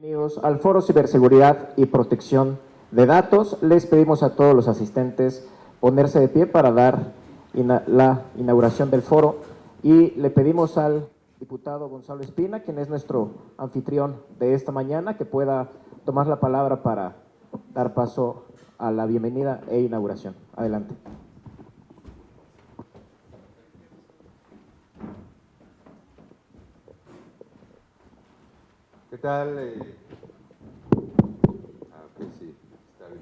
Bienvenidos al Foro Ciberseguridad y Protección de Datos. Les pedimos a todos los asistentes ponerse de pie para dar la inauguración del foro y le pedimos al diputado Gonzalo Espina, quien es nuestro anfitrión de esta mañana, que pueda tomar la palabra para dar paso a la bienvenida e inauguración. Adelante. ¿Qué tal? Ok, sí, está bien.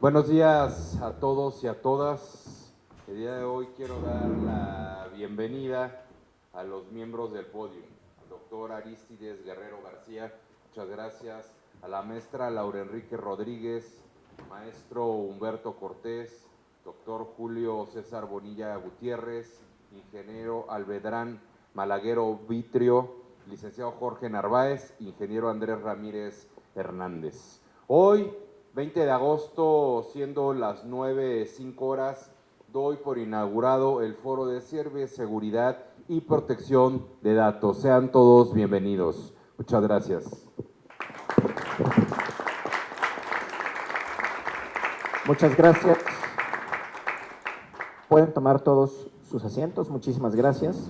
Buenos días a todos y a todas. El día de hoy quiero dar la bienvenida a los miembros del podio. Al doctor Arístides Guerrero García, muchas gracias. A la maestra Laura Enrique Rodríguez, maestro Humberto Cortés, doctor Julio César Bonilla Gutiérrez, ingeniero Alvedrán Malaguero Vitrio, licenciado Jorge Narváez, ingeniero Andrés Ramírez Hernández. Hoy, 20 de agosto, siendo las 9:05, doy por inaugurado el Foro de Ciberseguridad y Protección de Datos. Sean todos bienvenidos. Muchas gracias. Muchas gracias. Pueden tomar todos sus asientos. Muchísimas gracias.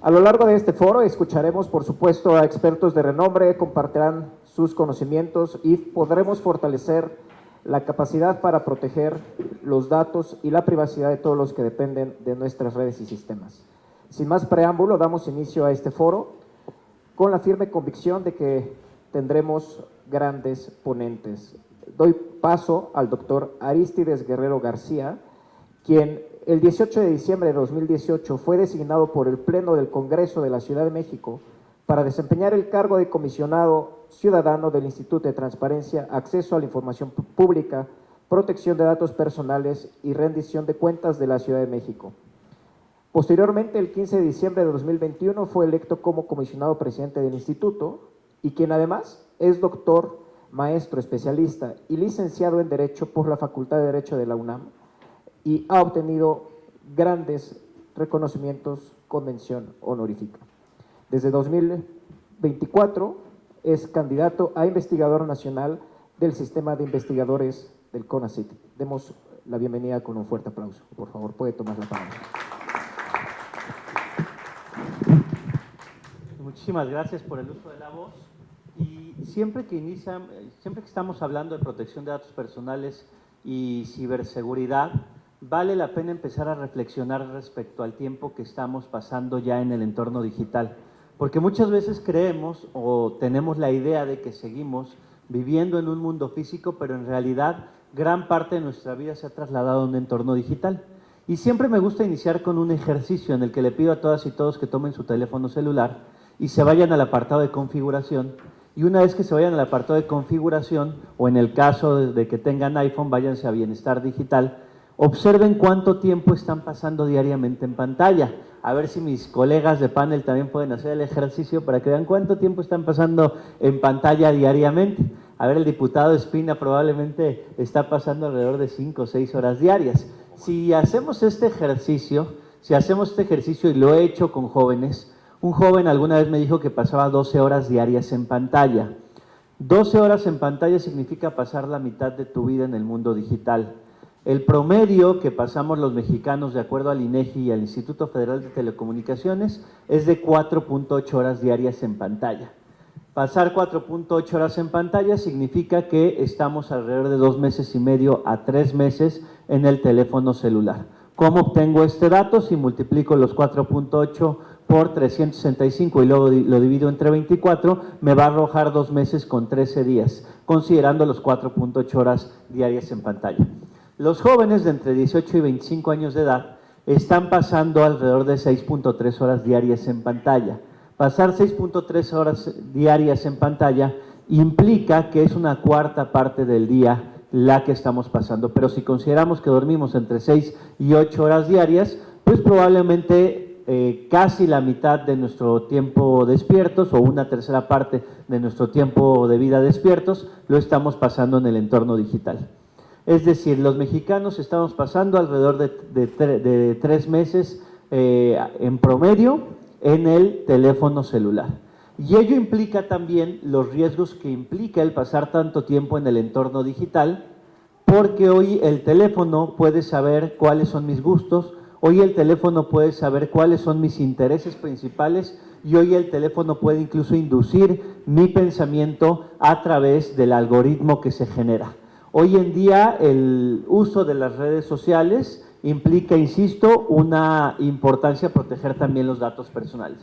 A lo largo de este foro escucharemos, por supuesto, a expertos de renombre, compartirán sus conocimientos y podremos fortalecer la capacidad para proteger los datos y la privacidad de todos los que dependen de nuestras redes y sistemas. Sin más preámbulo, damos inicio a este foro con la firme convicción de que tendremos grandes ponentes. Doy paso al doctor Arístides Guerrero García, quien el 18 de diciembre de 2018 fue designado por el Pleno del Congreso de la Ciudad de México para desempeñar el cargo de comisionado ciudadano del Instituto de Transparencia, Acceso a la Información Pública, Protección de Datos Personales y Rendición de Cuentas de la Ciudad de México. Posteriormente, el 15 de diciembre de 2021, fue electo como comisionado presidente del instituto y quien además es doctor, maestro, especialista y licenciado en Derecho por la Facultad de Derecho de la UNAM, y ha obtenido grandes reconocimientos con mención honorífica. Desde 2024 es candidato a investigador nacional del Sistema de Investigadores del CONACYT. Demos la bienvenida con un fuerte aplauso. Por favor, puede tomar la palabra. Muchísimas gracias por el uso de la voz. Y siempre que estamos hablando de protección de datos personales y ciberseguridad, vale la pena empezar a reflexionar respecto al tiempo que estamos pasando ya en el entorno digital, porque muchas veces creemos o tenemos la idea de que seguimos viviendo en un mundo físico, pero en realidad gran parte de nuestra vida se ha trasladado a un entorno digital. Y siempre me gusta iniciar con un ejercicio en el que le pido a todas y todos que tomen su teléfono celular y se vayan al apartado de configuración. Y una vez que se vayan al apartado de configuración, o en el caso de que tengan iPhone, váyanse a Bienestar Digital. Observen cuánto tiempo están pasando diariamente en pantalla. A ver si mis colegas de panel también pueden hacer el ejercicio para que vean cuánto tiempo están pasando en pantalla diariamente. A ver, el diputado Espina probablemente está pasando alrededor de 5 o 6 horas diarias. Si hacemos este ejercicio y lo he hecho con jóvenes, un joven alguna vez me dijo que pasaba 12 horas diarias en pantalla. 12 horas en pantalla significa pasar la mitad de tu vida en el mundo digital. El promedio que pasamos los mexicanos, de acuerdo al INEGI y al Instituto Federal de Telecomunicaciones, es de 4.8 horas diarias en pantalla. Pasar 4.8 horas en pantalla significa que estamos alrededor de 2 meses y medio a 3 meses en el teléfono celular. ¿Cómo obtengo este dato? Si multiplico los 4.8 por 365 y luego lo divido entre 24, me va a arrojar 2 meses con 13 días, considerando los 4.8 horas diarias en pantalla. Los jóvenes de entre 18 y 25 años de edad están pasando alrededor de 6.3 horas diarias en pantalla. Pasar 6.3 horas diarias en pantalla implica que es una cuarta parte del día la que estamos pasando, pero si consideramos que dormimos entre 6 y 8 horas diarias, pues probablemente casi la mitad de nuestro tiempo despiertos o una tercera parte de nuestro tiempo de vida despiertos lo estamos pasando en el entorno digital. Es decir, los mexicanos estamos pasando alrededor de 3 meses en promedio en el teléfono celular. Y ello implica también los riesgos que implica el pasar tanto tiempo en el entorno digital, porque hoy el teléfono puede saber cuáles son mis gustos, hoy el teléfono puede saber cuáles son mis intereses principales y hoy el teléfono puede incluso inducir mi pensamiento a través del algoritmo que se genera. Hoy en día el uso de las redes sociales implica, insisto, una importancia proteger también los datos personales.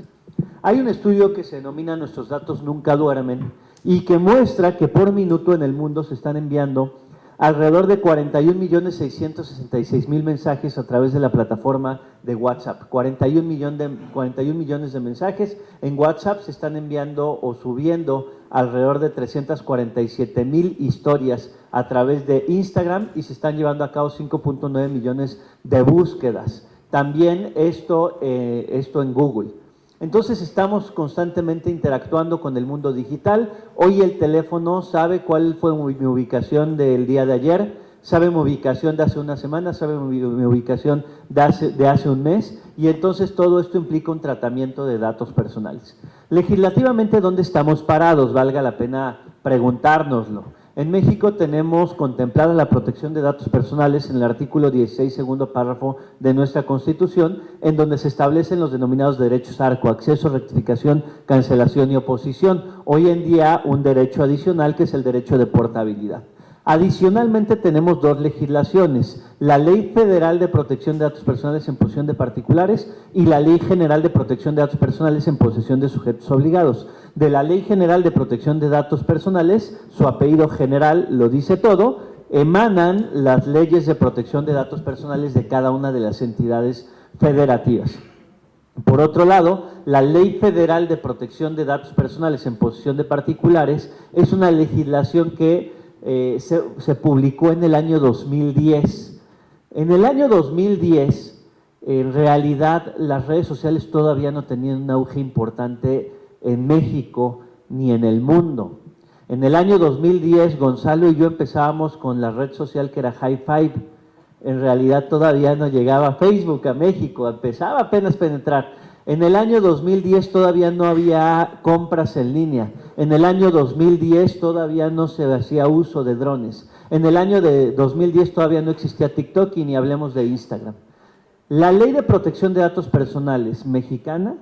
Hay un estudio que se denomina Nuestros datos nunca duermen y que muestra que por minuto en el mundo se están enviando alrededor de 41.666.000 mensajes a través de la plataforma de WhatsApp. 41 millones de mensajes en WhatsApp se están enviando o subiendo alrededor de 347.000 historias a través de Instagram y se están llevando a cabo 5.9 millones de búsquedas. También esto en Google. Entonces estamos constantemente interactuando con el mundo digital. Hoy el teléfono sabe cuál fue mi ubicación del día de ayer, sabe mi ubicación de hace una semana, sabe mi ubicación de hace un mes, y entonces todo esto implica un tratamiento de datos personales. Legislativamente, ¿dónde estamos parados? Valga la pena preguntárnoslo. En México tenemos contemplada la protección de datos personales en el artículo 16, segundo párrafo de nuestra Constitución, en donde se establecen los denominados derechos ARCO, acceso, rectificación, cancelación y oposición. Hoy en día un derecho adicional que es el derecho de portabilidad. Adicionalmente tenemos dos legislaciones, la Ley Federal de Protección de Datos Personales en posesión de particulares y la Ley General de Protección de Datos Personales en posesión de sujetos obligados. De la Ley General de Protección de Datos Personales, su apellido general lo dice todo, emanan las leyes de protección de datos personales de cada una de las entidades federativas. Por otro lado, la Ley Federal de Protección de Datos Personales en posesión de particulares es una legislación que se publicó en el año 2010. En el año 2010, en realidad, las redes sociales todavía no tenían un auge importante en México ni en el mundo. En el año 2010, Gonzalo y yo empezábamos con la red social que era Hi5. En realidad todavía no llegaba Facebook a México, empezaba apenas a penetrar. En el año 2010 todavía no había compras en línea. En el año 2010 todavía no se hacía uso de drones. En el año de 2010 todavía no existía TikTok y ni hablemos de Instagram. La Ley de Protección de Datos Personales mexicana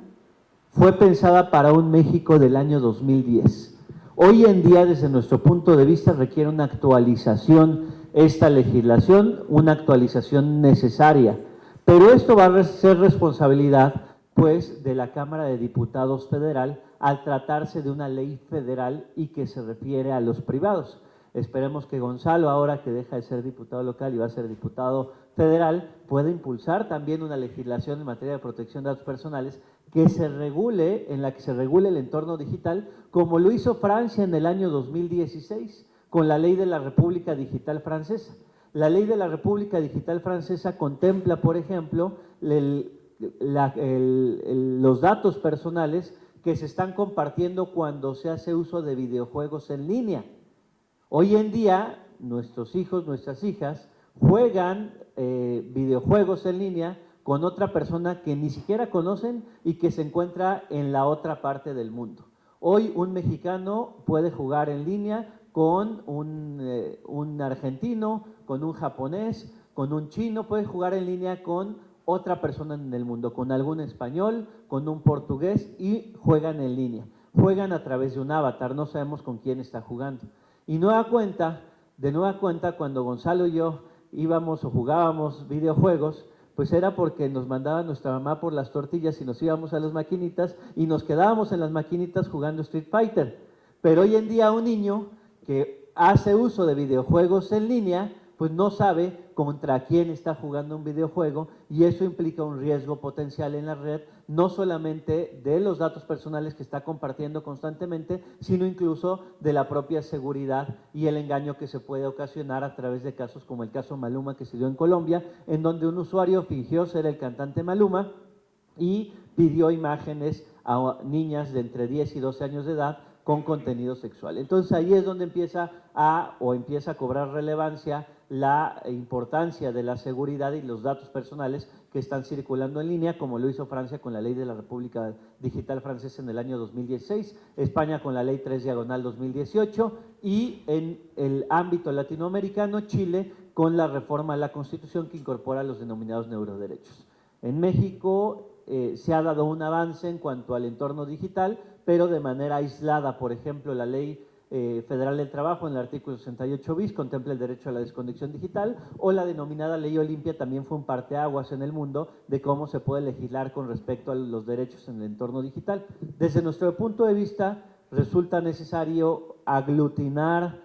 fue pensada para un México del año 2010. Hoy en día, desde nuestro punto de vista, requiere una actualización esta legislación, una actualización necesaria. Pero esto va a ser responsabilidad, pues, de la Cámara de Diputados Federal al tratarse de una ley federal y que se refiere a los privados. Esperemos que Gonzalo, ahora que deja de ser diputado local y va a ser diputado federal, pueda impulsar también una legislación en materia de protección de datos personales que se regule, en la que se regule el entorno digital, como lo hizo Francia en el año 2016, con la Ley de la República Digital Francesa. La Ley de la República Digital Francesa contempla, por ejemplo, los datos personales que se están compartiendo cuando se hace uso de videojuegos en línea. Hoy en día, nuestros hijos, nuestras hijas, juegan videojuegos en línea con otra persona que ni siquiera conocen y que se encuentra en la otra parte del mundo. Hoy un mexicano puede jugar en línea con un argentino, con un japonés, con un chino, puede jugar en línea con otra persona en el mundo, con algún español, con un portugués, y juegan en línea. Juegan a través de un avatar, no sabemos con quién está jugando. Y de nueva cuenta, cuando Gonzalo y yo íbamos o jugábamos videojuegos, pues era porque nos mandaba nuestra mamá por las tortillas y nos íbamos a las maquinitas y nos quedábamos en las maquinitas jugando Street Fighter. Pero hoy en día un niño que hace uso de videojuegos en línea, pues no sabe contra quién está jugando un videojuego, y eso implica un riesgo potencial en la red, no solamente de los datos personales que está compartiendo constantemente, sino incluso de la propia seguridad y el engaño que se puede ocasionar a través de casos como el caso Maluma, que se dio en Colombia, en donde un usuario fingió ser el cantante Maluma y pidió imágenes a niñas de entre 10 y 12 años de edad con contenido sexual. Entonces ahí es donde empieza a cobrar relevancia la importancia de la seguridad y los datos personales que están circulando en línea, como lo hizo Francia con la Ley de la República Digital Francesa en el año 2016, España con la Ley 3/2018 y en el ámbito latinoamericano, Chile con la reforma a la Constitución que incorpora los denominados neuroderechos. En México se ha dado un avance en cuanto al entorno digital, pero de manera aislada. Por ejemplo, la Ley Federal del Trabajo en el artículo 68 bis contempla el derecho a la desconexión digital, o la denominada Ley Olimpia también fue un parteaguas en el mundo de cómo se puede legislar con respecto a los derechos en el entorno digital. Desde nuestro punto de vista, resulta necesario aglutinar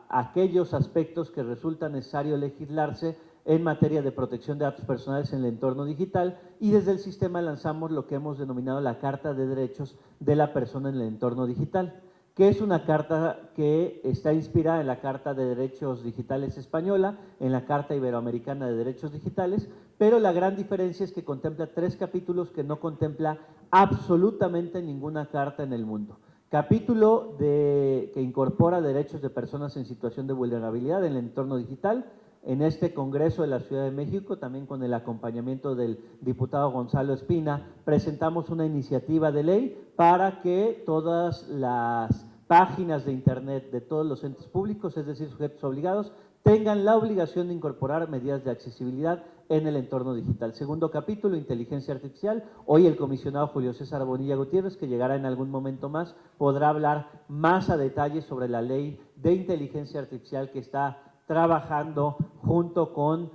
aquellos aspectos que resulta necesario legislarse en materia de protección de datos personales en el entorno digital, y desde el sistema lanzamos lo que hemos denominado la Carta de Derechos de la Persona en el entorno digital, que es una carta que está inspirada en la Carta de Derechos Digitales española, en la Carta Iberoamericana de Derechos Digitales, pero la gran diferencia es que contempla 3 capítulos que no contempla absolutamente ninguna carta en el mundo. Capítulo que incorpora derechos de personas en situación de vulnerabilidad en el entorno digital. En este Congreso de la Ciudad de México, también con el acompañamiento del diputado Gonzalo Espina, presentamos una iniciativa de ley para que todas las páginas de Internet de todos los entes públicos, es decir, sujetos obligados, tengan la obligación de incorporar medidas de accesibilidad en el entorno digital. Segundo capítulo, inteligencia artificial. Hoy el comisionado Julio César Bonilla Gutiérrez, que llegará en algún momento más, podrá hablar más a detalle sobre la ley de inteligencia artificial que está trabajando junto con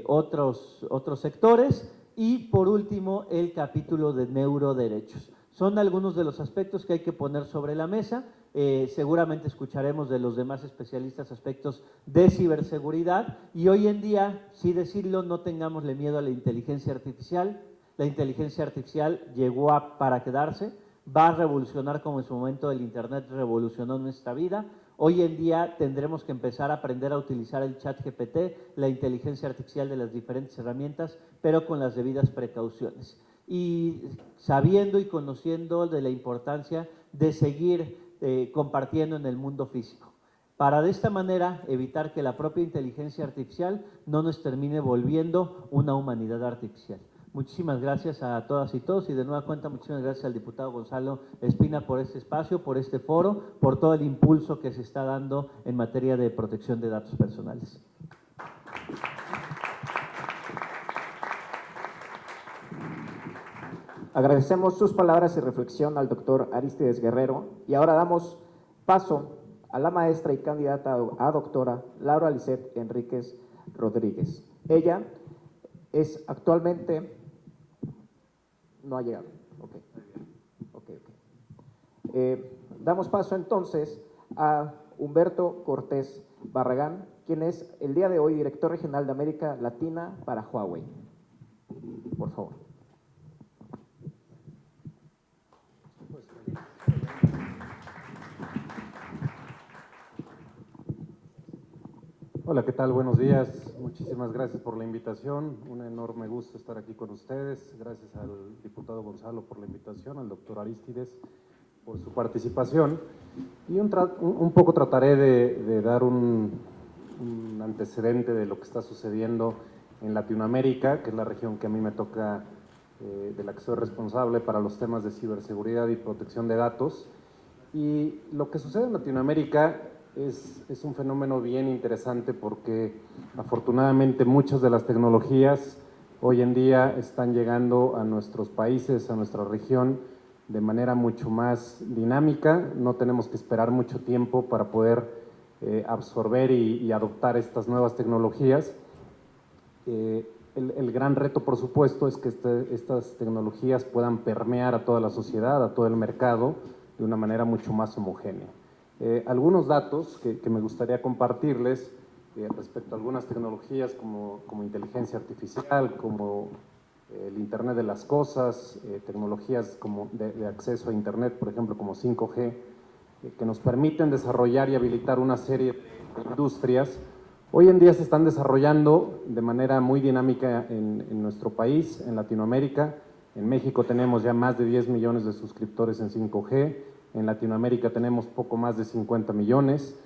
otros sectores. Y por último, el capítulo de neuroderechos. Son algunos de los aspectos que hay que poner sobre la mesa. Seguramente escucharemos de los demás especialistas aspectos de ciberseguridad, y hoy en día, sí decirlo, no tengámosle miedo a la inteligencia artificial. La inteligencia artificial llegó para quedarse, va a revolucionar como en su momento el Internet revolucionó nuestra vida. Hoy en día tendremos que empezar a aprender a utilizar el ChatGPT, la inteligencia artificial de las diferentes herramientas, pero con las debidas precauciones. Y sabiendo y conociendo de la importancia de seguir compartiendo en el mundo físico, para de esta manera evitar que la propia inteligencia artificial no nos termine volviendo una humanidad artificial. Muchísimas gracias a todas y todos, y de nueva cuenta muchísimas gracias al diputado Gonzalo Espina por este espacio, por este foro, por todo el impulso que se está dando en materia de protección de datos personales. Agradecemos sus palabras y reflexión al doctor Arístides Guerrero, y ahora damos paso a la maestra y candidata a doctora Laura Lisset Enríquez Rodríguez. Ella es actualmente… No ha llegado. Damos paso entonces a Humberto Cortés Barragán, quien es el día de hoy director regional de América Latina para Huawei. Por favor. Hola, ¿qué tal? Buenos días. Muchísimas gracias por la invitación. Un enorme gusto estar aquí con ustedes. Gracias al diputado Gonzalo por la invitación, al doctor Arístides por su participación. Y un poco trataré de dar un antecedente de lo que está sucediendo en Latinoamérica, que es la región que a mí me toca, de la que soy responsable para los temas de ciberseguridad y protección de datos. Y lo que sucede en Latinoamérica es un fenómeno bien interesante, porque afortunadamente muchas de las tecnologías hoy en día están llegando a nuestros países, a nuestra región, de manera mucho más dinámica. No tenemos que esperar mucho tiempo para poder absorber y adoptar estas nuevas tecnologías. El gran reto, por supuesto, es que estas tecnologías puedan permear a toda la sociedad, a todo el mercado, de una manera mucho más homogénea. Algunos datos que me gustaría compartirles respecto a algunas tecnologías como inteligencia artificial, como el Internet de las Cosas, tecnologías como de acceso a Internet, por ejemplo, como 5G, que nos permiten desarrollar y habilitar una serie de industrias. Hoy en día se están desarrollando de manera muy dinámica en nuestro país, en Latinoamérica. En México tenemos ya más de 10 millones de suscriptores en 5G. En Latinoamérica tenemos poco más de 50 millones.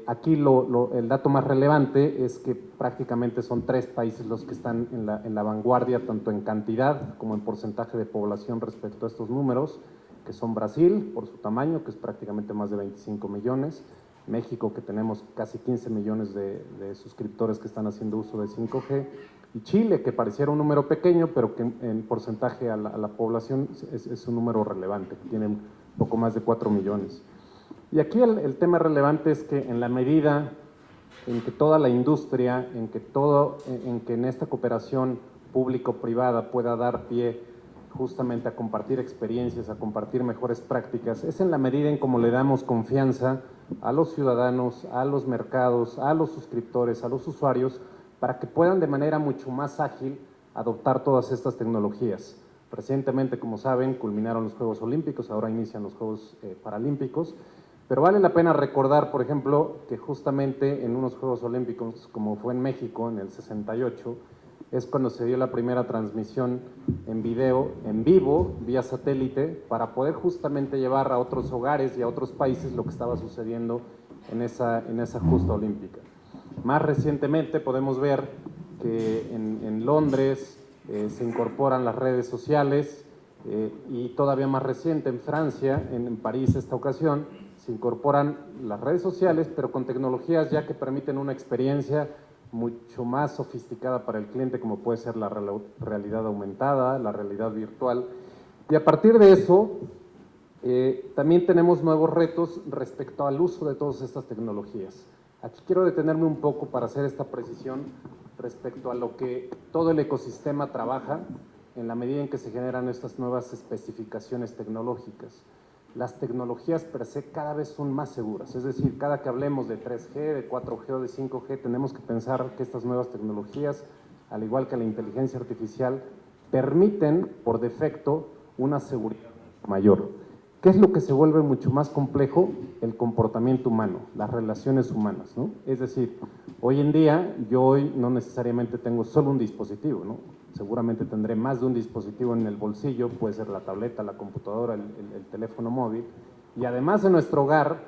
Aquí el dato más relevante es que prácticamente son 3 países los que están en la vanguardia, tanto en cantidad como en porcentaje de población respecto a estos números, que son Brasil, por su tamaño, que es prácticamente más de 25 millones, México, que tenemos casi 15 millones de suscriptores que están haciendo uso de 5G, y Chile, que pareciera un número pequeño, pero que en porcentaje a la población es un número relevante, que tiene poco más de 4 millones. Y aquí el tema relevante es que en la medida en que toda la industria, en que en esta cooperación público-privada pueda dar pie justamente a compartir experiencias, a compartir mejores prácticas, es en la medida en cómo le damos confianza a los ciudadanos, a los mercados, a los suscriptores, a los usuarios, para que puedan de manera mucho más ágil adoptar todas estas tecnologías. Recientemente, como saben, culminaron los Juegos Olímpicos, ahora inician los Juegos Paralímpicos, pero vale la pena recordar, por ejemplo, que justamente en unos Juegos Olímpicos, como fue en México en el 68, es cuando se dio la primera transmisión en video, en vivo, vía satélite, para poder justamente llevar a otros hogares y a otros países lo que estaba sucediendo en esa justa olímpica. Más recientemente podemos ver que en Londres se incorporan las redes sociales y todavía más reciente en Francia, en París esta ocasión, se incorporan las redes sociales, pero con tecnologías ya que permiten una experiencia mucho más sofisticada para el cliente, como puede ser la realidad aumentada, la realidad virtual. Y a partir de eso, también tenemos nuevos retos respecto al uso de todas estas tecnologías. Aquí quiero detenerme un poco para hacer esta precisión respecto a lo que todo el ecosistema trabaja en la medida en que se generan estas nuevas especificaciones tecnológicas. Las tecnologías per se cada vez son más seguras, es decir, cada que hablemos de 3G, de 4G o de 5G, tenemos que pensar que estas nuevas tecnologías, al igual que la inteligencia artificial, permiten por defecto una seguridad mayor. ¿Qué es lo que se vuelve mucho más complejo? El comportamiento humano, las relaciones humanas, ¿no? Es decir, hoy en día, yo hoy no necesariamente tengo solo un dispositivo, ¿no? Seguramente tendré más de un dispositivo en el bolsillo, puede ser la tableta, la computadora, el teléfono móvil, y además en nuestro hogar,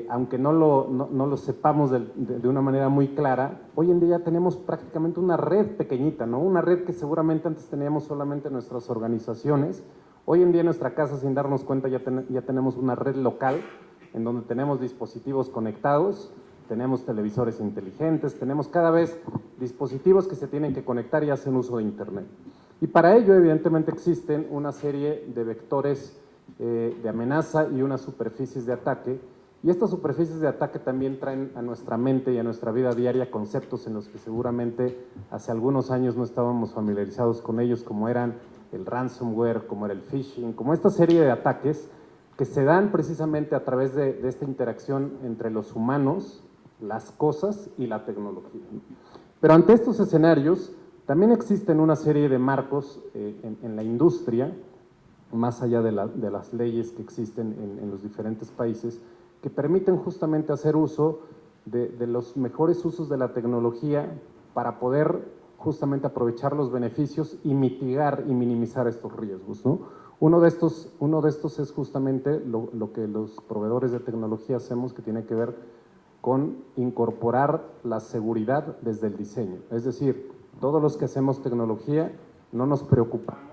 aunque no lo sepamos de una manera muy clara, hoy en día tenemos prácticamente una red pequeñita, ¿no? Una red que seguramente antes teníamos solamente en nuestras organizaciones. Hoy en día en nuestra casa, sin darnos cuenta, ya tenemos una red local en donde tenemos dispositivos conectados, tenemos televisores inteligentes, tenemos cada vez dispositivos que se tienen que conectar y hacen uso de Internet. Y para ello, evidentemente, existen una serie de vectores de amenaza y unas superficies de ataque. Y estas superficies de ataque también traen a nuestra mente y a nuestra vida diaria conceptos en los que seguramente hace algunos años no estábamos familiarizados con ellos, como eran el ransomware, como era el phishing, como esta serie de ataques que se dan precisamente a través de esta interacción entre los humanos, las cosas y la tecnología. Pero ante estos escenarios también existen una serie de marcos en la industria, más allá de las leyes que existen en los diferentes países, que permiten justamente hacer uso de los mejores usos de la tecnología para poder justamente aprovechar los beneficios y mitigar y minimizar estos riesgos, ¿no? Uno de estos es justamente lo que los proveedores de tecnología hacemos, que tiene que ver con incorporar la seguridad desde el diseño. Es decir, todos los que hacemos tecnología no nos preocupamos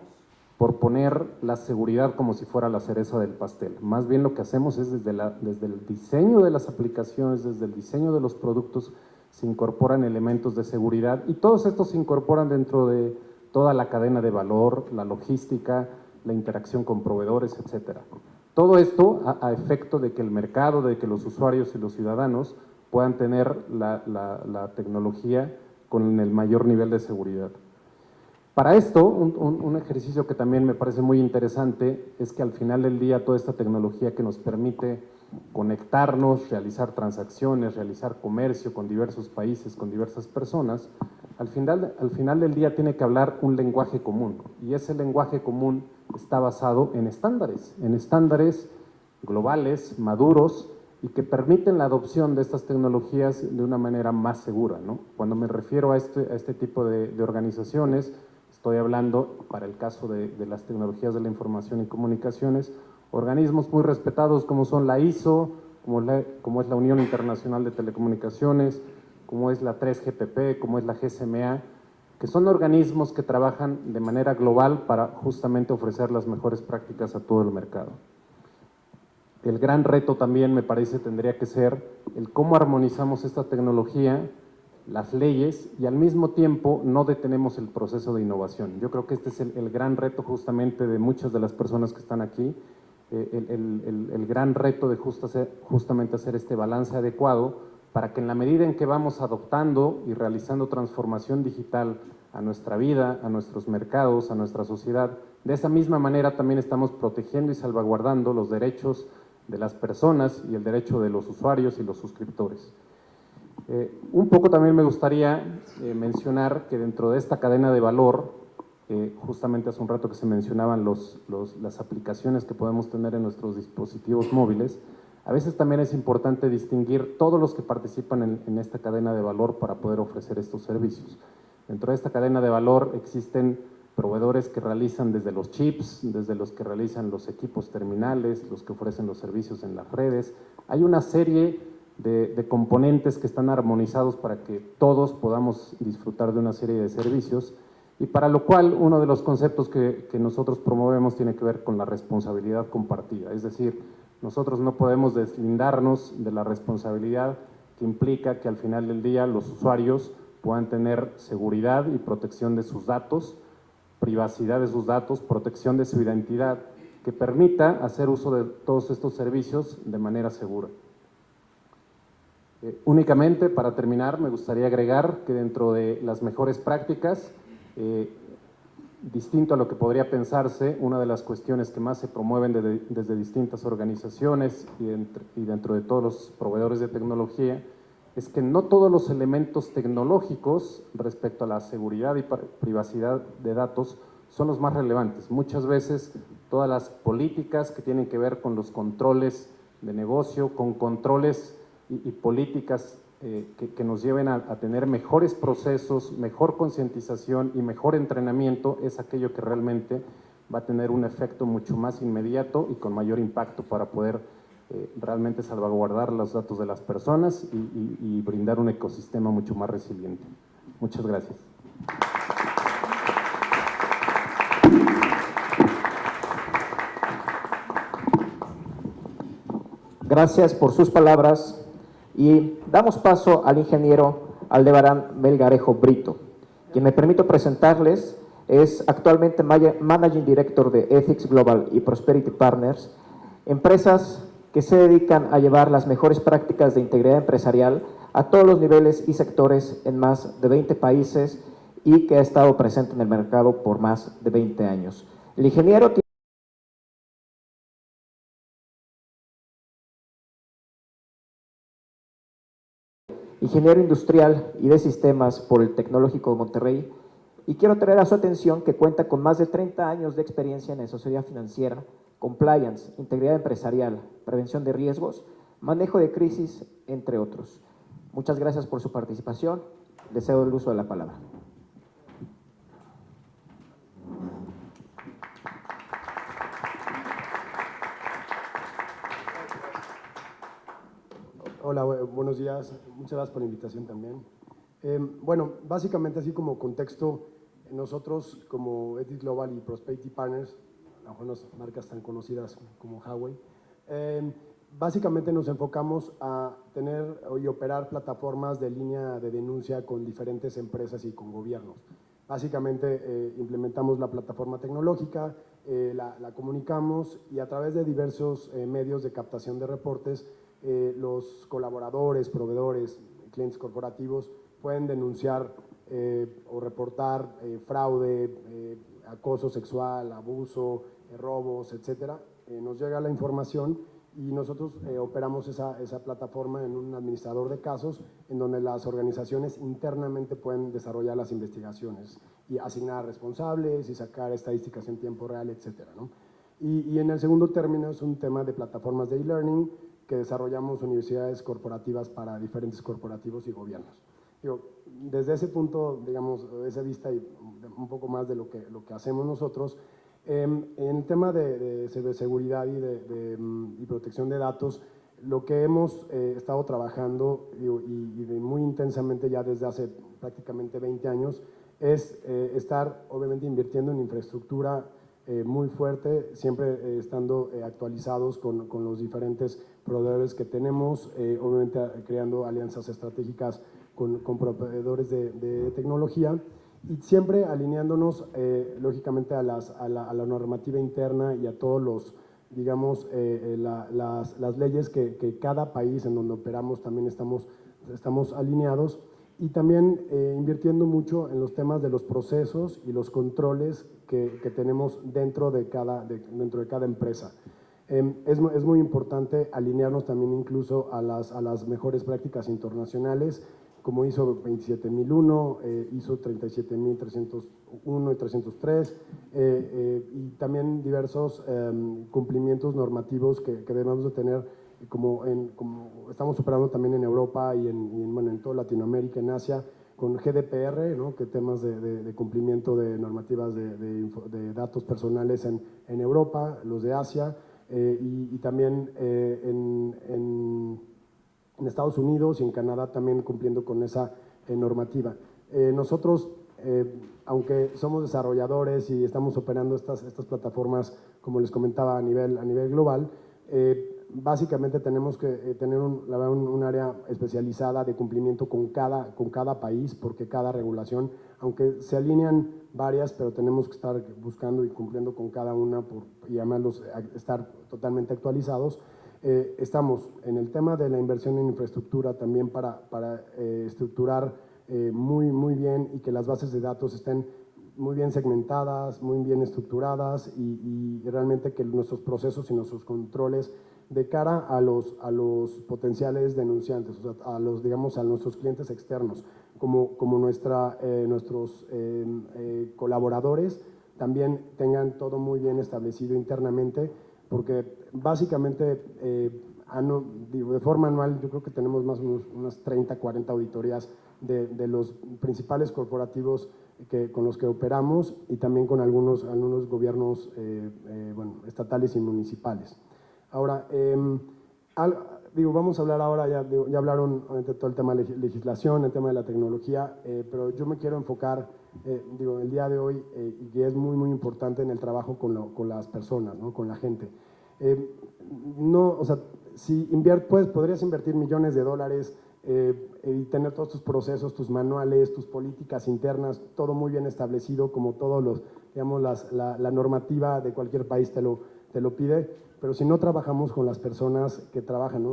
por poner la seguridad como si fuera la cereza del pastel. Más bien lo que hacemos es desde el diseño de las aplicaciones, desde el diseño de los productos, se incorporan elementos de seguridad y todos estos se incorporan dentro de toda la cadena de valor, la logística, la interacción con proveedores, etcétera. Todo esto a efecto de que el mercado, de que los usuarios y los ciudadanos puedan tener la tecnología con el mayor nivel de seguridad. Para esto, un ejercicio que también me parece muy interesante es que al final del día toda esta tecnología que nos permite conectarnos, realizar transacciones, realizar comercio con diversos países, con diversas personas, al final del día tiene que hablar un lenguaje común, y ese lenguaje común está basado en estándares globales, maduros, y que permiten la adopción de estas tecnologías de una manera más segura, ¿no? Cuando me refiero a este tipo de organizaciones, estoy hablando, para el caso de las tecnologías de la información y comunicaciones, organismos muy respetados como son la ISO como es la Unión Internacional de Telecomunicaciones, como es la 3GPP, como es la GSMA, que son organismos que trabajan de manera global para justamente ofrecer las mejores prácticas a todo el mercado. El gran reto también, me parece, tendría que ser el cómo armonizamos esta tecnología, las leyes, y al mismo tiempo no detenemos el proceso de innovación. Yo creo que este es el gran reto justamente de muchas de las personas que están aquí, el gran reto de justamente hacer este balance adecuado para que en la medida en que vamos adoptando y realizando transformación digital a nuestra vida, a nuestros mercados, a nuestra sociedad, de esa misma manera también estamos protegiendo y salvaguardando los derechos de las personas y el derecho de los usuarios y los suscriptores. Un poco también me gustaría mencionar que dentro de esta cadena de valor, justamente hace un rato que se mencionaban las aplicaciones que podemos tener en nuestros dispositivos móviles, a veces también es importante distinguir todos los que participan en esta cadena de valor para poder ofrecer estos servicios. Dentro de esta cadena de valor existen proveedores que realizan desde los chips, desde los que realizan los equipos terminales, los que ofrecen los servicios en las redes. Hay una serie de componentes que están armonizados para que todos podamos disfrutar de una serie de servicios, y para lo cual uno de los conceptos que nosotros promovemos tiene que ver con la responsabilidad compartida. Es decir, nosotros no podemos deslindarnos de la responsabilidad que implica que al final del día los usuarios puedan tener seguridad y protección de sus datos, privacidad de sus datos, protección de su identidad, que permita hacer uso de todos estos servicios de manera segura. Únicamente, para terminar, me gustaría agregar que dentro de las mejores prácticas, distinto a lo que podría pensarse, una de las cuestiones que más se promueven desde distintas organizaciones y dentro de todos los proveedores de tecnología, es que no todos los elementos tecnológicos respecto a la seguridad y privacidad de datos son los más relevantes. Muchas veces todas las políticas que tienen que ver con los controles de negocio, con controles y políticas que nos lleven a tener mejores procesos, mejor concientización y mejor entrenamiento, es aquello que realmente va a tener un efecto mucho más inmediato y con mayor impacto para poder realmente salvaguardar los datos de las personas y brindar un ecosistema mucho más resiliente. Muchas gracias. Gracias por sus palabras y damos paso al ingeniero Aldebarán Melgarejo Brito, quien me permito presentarles. Es actualmente Managing Director de Ethics Global y Prosperity Partners, empresas que se dedican a llevar las mejores prácticas de integridad empresarial a todos los niveles y sectores en más de 20 países y que ha estado presente en el mercado por más de 20 años. El ingeniero ingeniero industrial y de sistemas por el Tecnológico de Monterrey, y quiero traer a su atención que cuenta con más de 30 años de experiencia en asesoría financiera, compliance, integridad empresarial, prevención de riesgos, manejo de crisis, entre otros. Muchas gracias por su participación. Le cedo el uso de la palabra. Hola, buenos días. Muchas gracias por la invitación también. Bueno, básicamente así como contexto, nosotros como Ethics Global y Prosperity Partners, a lo mejor unas marcas tan conocidas como Huawei, básicamente nos enfocamos a tener y operar plataformas de línea de denuncia con diferentes empresas y con gobiernos. Básicamente implementamos la plataforma tecnológica, la comunicamos y a través de diversos medios de captación de reportes, los colaboradores, proveedores, clientes corporativos pueden denunciar o reportar fraude, acoso sexual, abuso, robos, etcétera. Nos llega la información y nosotros operamos esa plataforma en un administrador de casos en donde las organizaciones internamente pueden desarrollar las investigaciones y asignar responsables y sacar estadísticas en tiempo real, etcétera, ¿no? Y en el segundo término es un tema de plataformas de e-learning que desarrollamos universidades corporativas para diferentes corporativos y gobiernos. Digo, desde ese punto, digamos, de esa vista y un poco más de lo que hacemos nosotros, en el tema de ciberseguridad y protección de datos, lo que hemos estado trabajando y muy intensamente ya desde hace prácticamente 20 años es estar obviamente invirtiendo en infraestructura muy fuerte, siempre estando actualizados con los diferentes proveedores que tenemos, obviamente creando alianzas estratégicas con proveedores de tecnología y siempre alineándonos lógicamente a la normativa interna y a todos los, digamos, las leyes que cada país en donde operamos también estamos alineados y también invirtiendo mucho en los temas de los procesos y los controles que tenemos dentro de cada empresa. Es muy importante alinearnos también incluso a las mejores prácticas internacionales, como ISO 27001, ISO 37301 y 303, y también diversos cumplimientos normativos que debemos de tener, como estamos operando también en Europa y en toda Latinoamérica, en Asia, con GDPR, ¿no? Que temas de cumplimiento de normativas de datos personales en Europa, los de Asia, y también en Estados Unidos y en Canadá también cumpliendo con esa normativa. Nosotros, aunque somos desarrolladores y estamos operando estas plataformas, como les comentaba, a nivel global, básicamente tenemos que tener un área especializada de cumplimiento con cada país, porque cada regulación, aunque se alinean varias, pero tenemos que estar buscando y cumpliendo con cada una y además estar totalmente actualizados. Estamos en el tema de la inversión en infraestructura también para estructurar muy bien y que las bases de datos estén muy bien segmentadas, muy bien estructuradas y realmente que nuestros procesos y nuestros controles de cara a los potenciales denunciantes, o sea, a nuestros clientes externos, como nuestros colaboradores también tengan todo muy bien establecido internamente, porque básicamente de forma anual yo creo que tenemos más o menos unas 30, 40 auditorías de los principales corporativos con los que operamos y también con algunos gobiernos estatales y municipales. Ahora, vamos a hablar ahora, ya hablaron de todo el tema de legislación, el tema de la tecnología, pero yo me quiero enfocar, el día de hoy, y que es muy importante en el trabajo con las personas, ¿no? Con la gente. O sea, si podrías invertir millones de dólares y tener todos tus procesos, tus manuales, tus políticas internas, todo muy bien establecido, como todos los, digamos, la normativa de cualquier país te lo pide, pero si no trabajamos con las personas que trabajan, ¿no?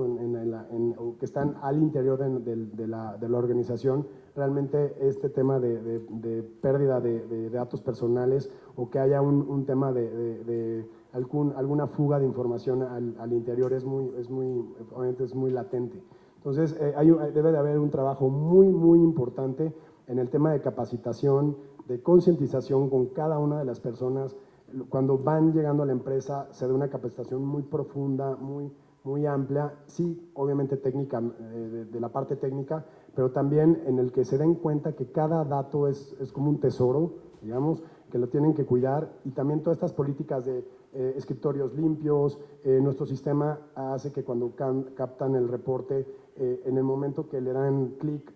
o que están al interior de la organización, realmente este tema de pérdida de datos personales o que haya un tema de alguna fuga de información al interior obviamente es muy latente. Entonces, debe de haber un trabajo muy importante en el tema de capacitación, de concientización con cada una de las personas. Cuando van llegando a la empresa, se da una capacitación muy profunda, muy amplia, sí, obviamente técnica, de la parte técnica, pero también en el que se den cuenta que cada dato es como un tesoro, digamos, que lo tienen que cuidar, y también todas estas políticas de escritorios limpios. Nuestro sistema hace que cuando captan el reporte, en el momento que le dan clic,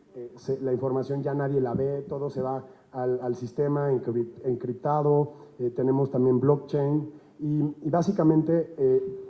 la información ya nadie la ve, todo se va al sistema encriptado. Tenemos también blockchain y básicamente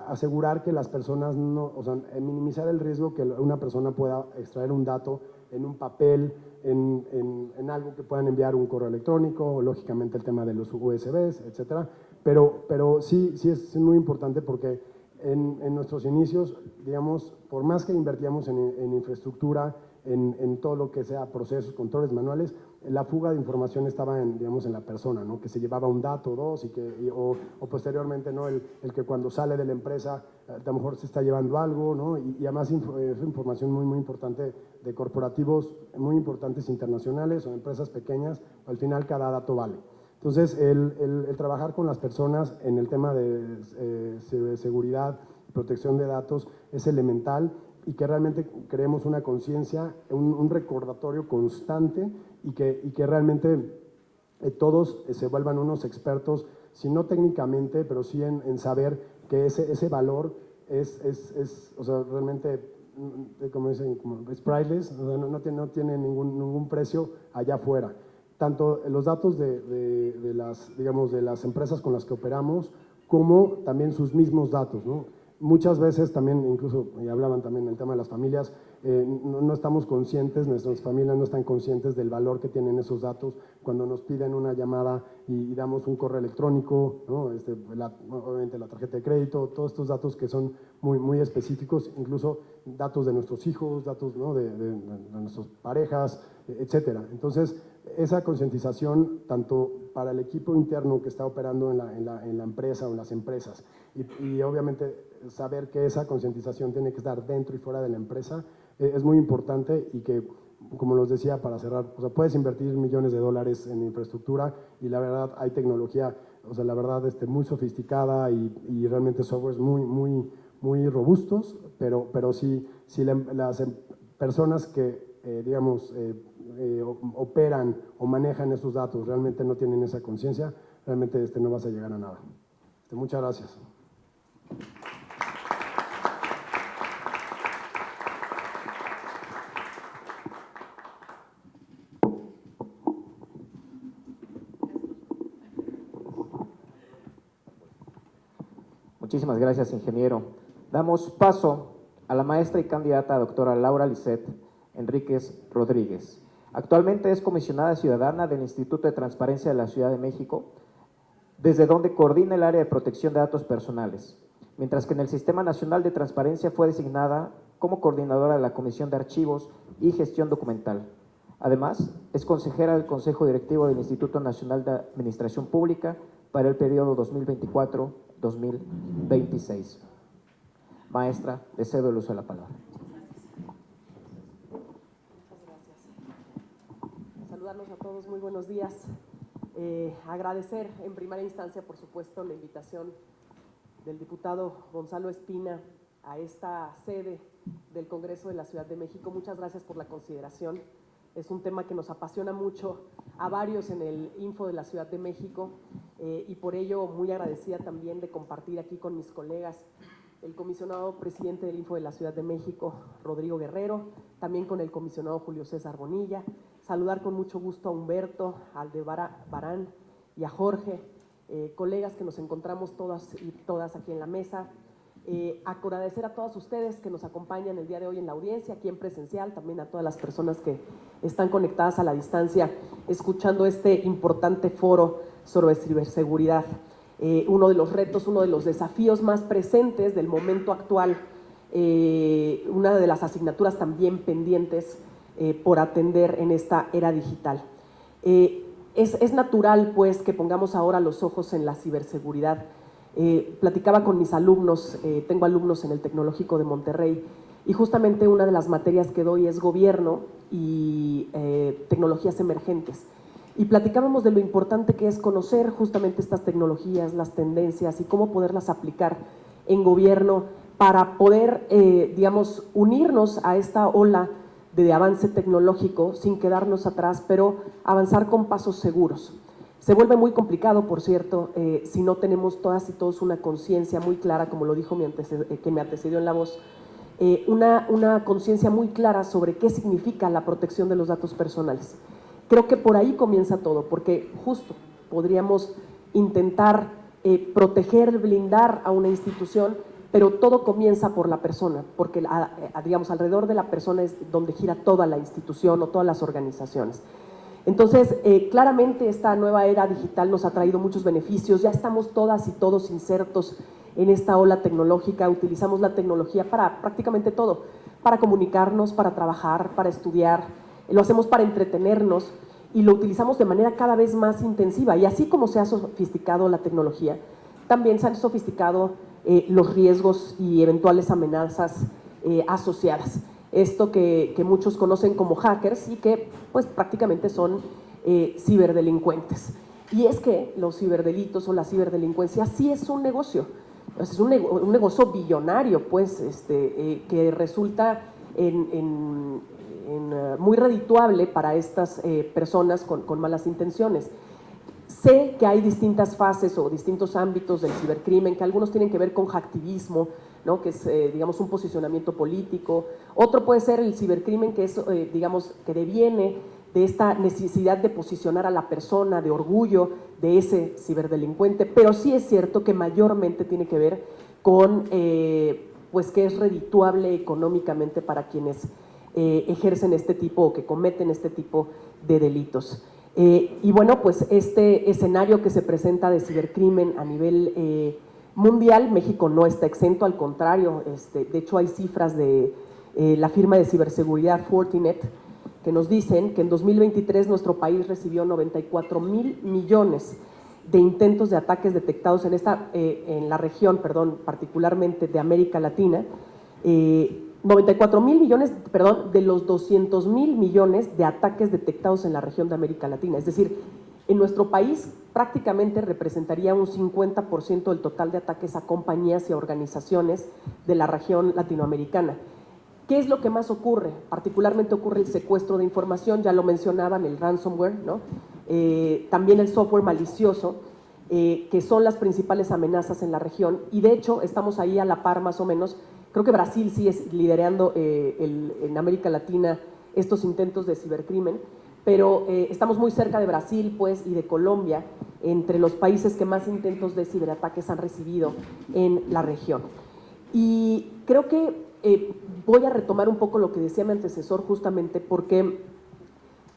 asegurar que las personas minimizar el riesgo que una persona pueda extraer un dato en un papel, en algo que puedan enviar un correo electrónico, o lógicamente el tema de los USBs, etcétera. Pero sí es muy importante porque en nuestros inicios, digamos, por más que invertíamos en infraestructura, en todo lo que sea procesos, controles manuales, la fuga de información estaba en la persona, ¿no? Que se llevaba un dato o dos o posteriormente, ¿no? El que cuando sale de la empresa a lo mejor se está llevando algo, ¿no? Y además es información muy importante de corporativos muy importantes internacionales o empresas pequeñas. Al final cada dato vale. Entonces, el trabajar con las personas en el tema de seguridad, protección de datos es elemental, y que realmente creemos una conciencia, un recordatorio constante, y que realmente todos se vuelvan unos expertos, si no técnicamente, pero sí en saber que ese valor o sea, realmente, como dicen, es priceless, o sea, no tiene ningún precio allá afuera. Tanto los datos de las, digamos, de las empresas con las que operamos, como también sus mismos datos, ¿no? Muchas veces también, incluso, y hablaban también del tema de las familias, no estamos conscientes, nuestras familias no están conscientes del valor que tienen esos datos cuando nos piden una llamada y damos un correo electrónico, ¿no? Obviamente la tarjeta de crédito, todos estos datos que son muy específicos, incluso datos de nuestros hijos, datos, ¿no? de nuestras parejas, etcétera. Entonces, esa concientización, tanto para el equipo interno que está operando en la empresa o en las empresas, y obviamente saber que esa concientización tiene que estar dentro y fuera de la empresa, es muy importante y que, como los decía, para cerrar, o sea, puedes invertir millones de dólares en infraestructura y la verdad hay tecnología, o sea, la verdad muy sofisticada y realmente softwares muy robustos, pero si las personas que, digamos, operan o manejan esos datos realmente no tienen esa conciencia, realmente no vas a llegar a nada. Muchas gracias. Muchísimas gracias, ingeniero. Damos paso a la maestra y candidata doctora Laura Lisset Enríquez Rodríguez. Actualmente es comisionada ciudadana del Instituto de Transparencia de la Ciudad de México, desde donde coordina el área de protección de datos personales, mientras que en el Sistema Nacional de Transparencia fue designada como coordinadora de la Comisión de Archivos y Gestión Documental. Además, es consejera del Consejo Directivo del Instituto Nacional de Administración Pública para el periodo 2024-2026. Maestra, le cedo el uso de la palabra. Muchas gracias. Saludarlos a todos, muy buenos días. Agradecer en primera instancia, por supuesto, la invitación del diputado Gonzalo Espina a esta sede del Congreso de la Ciudad de México. Muchas gracias por la consideración. Es un tema que nos apasiona mucho a varios en el Info de la Ciudad de México y por ello muy agradecida también de compartir aquí con mis colegas, el comisionado presidente del Info de la Ciudad de México, Rodrigo Guerrero, también con el comisionado Julio César Bonilla, saludar con mucho gusto a Humberto, a Aldebarán y a Jorge, colegas que nos encontramos todas y todas aquí en la mesa. Agradecer a todos ustedes que nos acompañan el día de hoy en la audiencia, aquí en presencial, también a todas las personas que están conectadas a la distancia, escuchando este importante foro sobre ciberseguridad. Uno de los retos, uno de los desafíos más presentes del momento actual, una de las asignaturas también pendientes por atender en esta era digital. Es natural, pues, que pongamos ahora los ojos en la ciberseguridad. Platicaba con mis alumnos, tengo alumnos en el Tecnológico de Monterrey, y justamente una de las materias que doy es gobierno y tecnologías emergentes. Y platicábamos de lo importante que es conocer justamente estas tecnologías, las tendencias y cómo poderlas aplicar en gobierno para poder, digamos, unirnos a esta ola de avance tecnológico sin quedarnos atrás, pero avanzar con pasos seguros. Se vuelve muy complicado, por cierto, si no tenemos todas y todos una conciencia muy clara, como lo dijo quien me antecedió en la voz, una conciencia muy clara sobre qué significa la protección de los datos personales. Creo que por ahí comienza todo, porque justo podríamos intentar proteger, blindar a una institución, pero todo comienza por la persona, porque digamos, alrededor de la persona es donde gira toda la institución o todas las organizaciones. Entonces, claramente esta nueva era digital nos ha traído muchos beneficios, ya estamos todas y todos insertos en esta ola tecnológica, utilizamos la tecnología para prácticamente todo, para comunicarnos, para trabajar, para estudiar, lo hacemos para entretenernos y lo utilizamos de manera cada vez más intensiva. Y así como se ha sofisticado la tecnología, también se han sofisticado los riesgos y eventuales amenazas asociadas. Esto que muchos conocen como hackers y que pues prácticamente son ciberdelincuentes. Y es que los ciberdelitos o la ciberdelincuencia sí es un negocio, es un negocio billonario, pues, que resulta muy redituable para estas personas con malas intenciones. Sé que hay distintas fases o distintos ámbitos del cibercrimen, que algunos tienen que ver con hacktivismo, ¿no? Que es, digamos, un posicionamiento político. Otro puede ser el cibercrimen, que es, digamos, que deviene de esta necesidad de posicionar a la persona, de orgullo de ese ciberdelincuente, pero sí es cierto que mayormente tiene que ver con, pues, que es redituable económicamente para quienes ejercen este tipo o que cometen este tipo de delitos. Y bueno, pues este escenario que se presenta de cibercrimen a nivel mundial, México no está exento, al contrario, de hecho hay cifras de la firma de ciberseguridad Fortinet que nos dicen que en 2023 nuestro país recibió 94,000 millones de intentos de ataques detectados en la región, particularmente de América Latina, 94,000 millones, de los 200,000 millones de ataques detectados en la región de América Latina. Es decir, en nuestro país prácticamente representaría un 50% del total de ataques a compañías y a organizaciones de la región latinoamericana. ¿Qué es lo que más ocurre? Particularmente ocurre el secuestro de información, ya lo mencionaban, el ransomware, ¿no? También el software malicioso, que son las principales amenazas en la región, y de hecho estamos ahí a la par más o menos. Creo que Brasil sí es liderando en América Latina estos intentos de cibercrimen, pero estamos muy cerca de Brasil, pues, y de Colombia, entre los países que más intentos de ciberataques han recibido en la región. Y creo que voy a retomar un poco lo que decía mi antecesor, justamente porque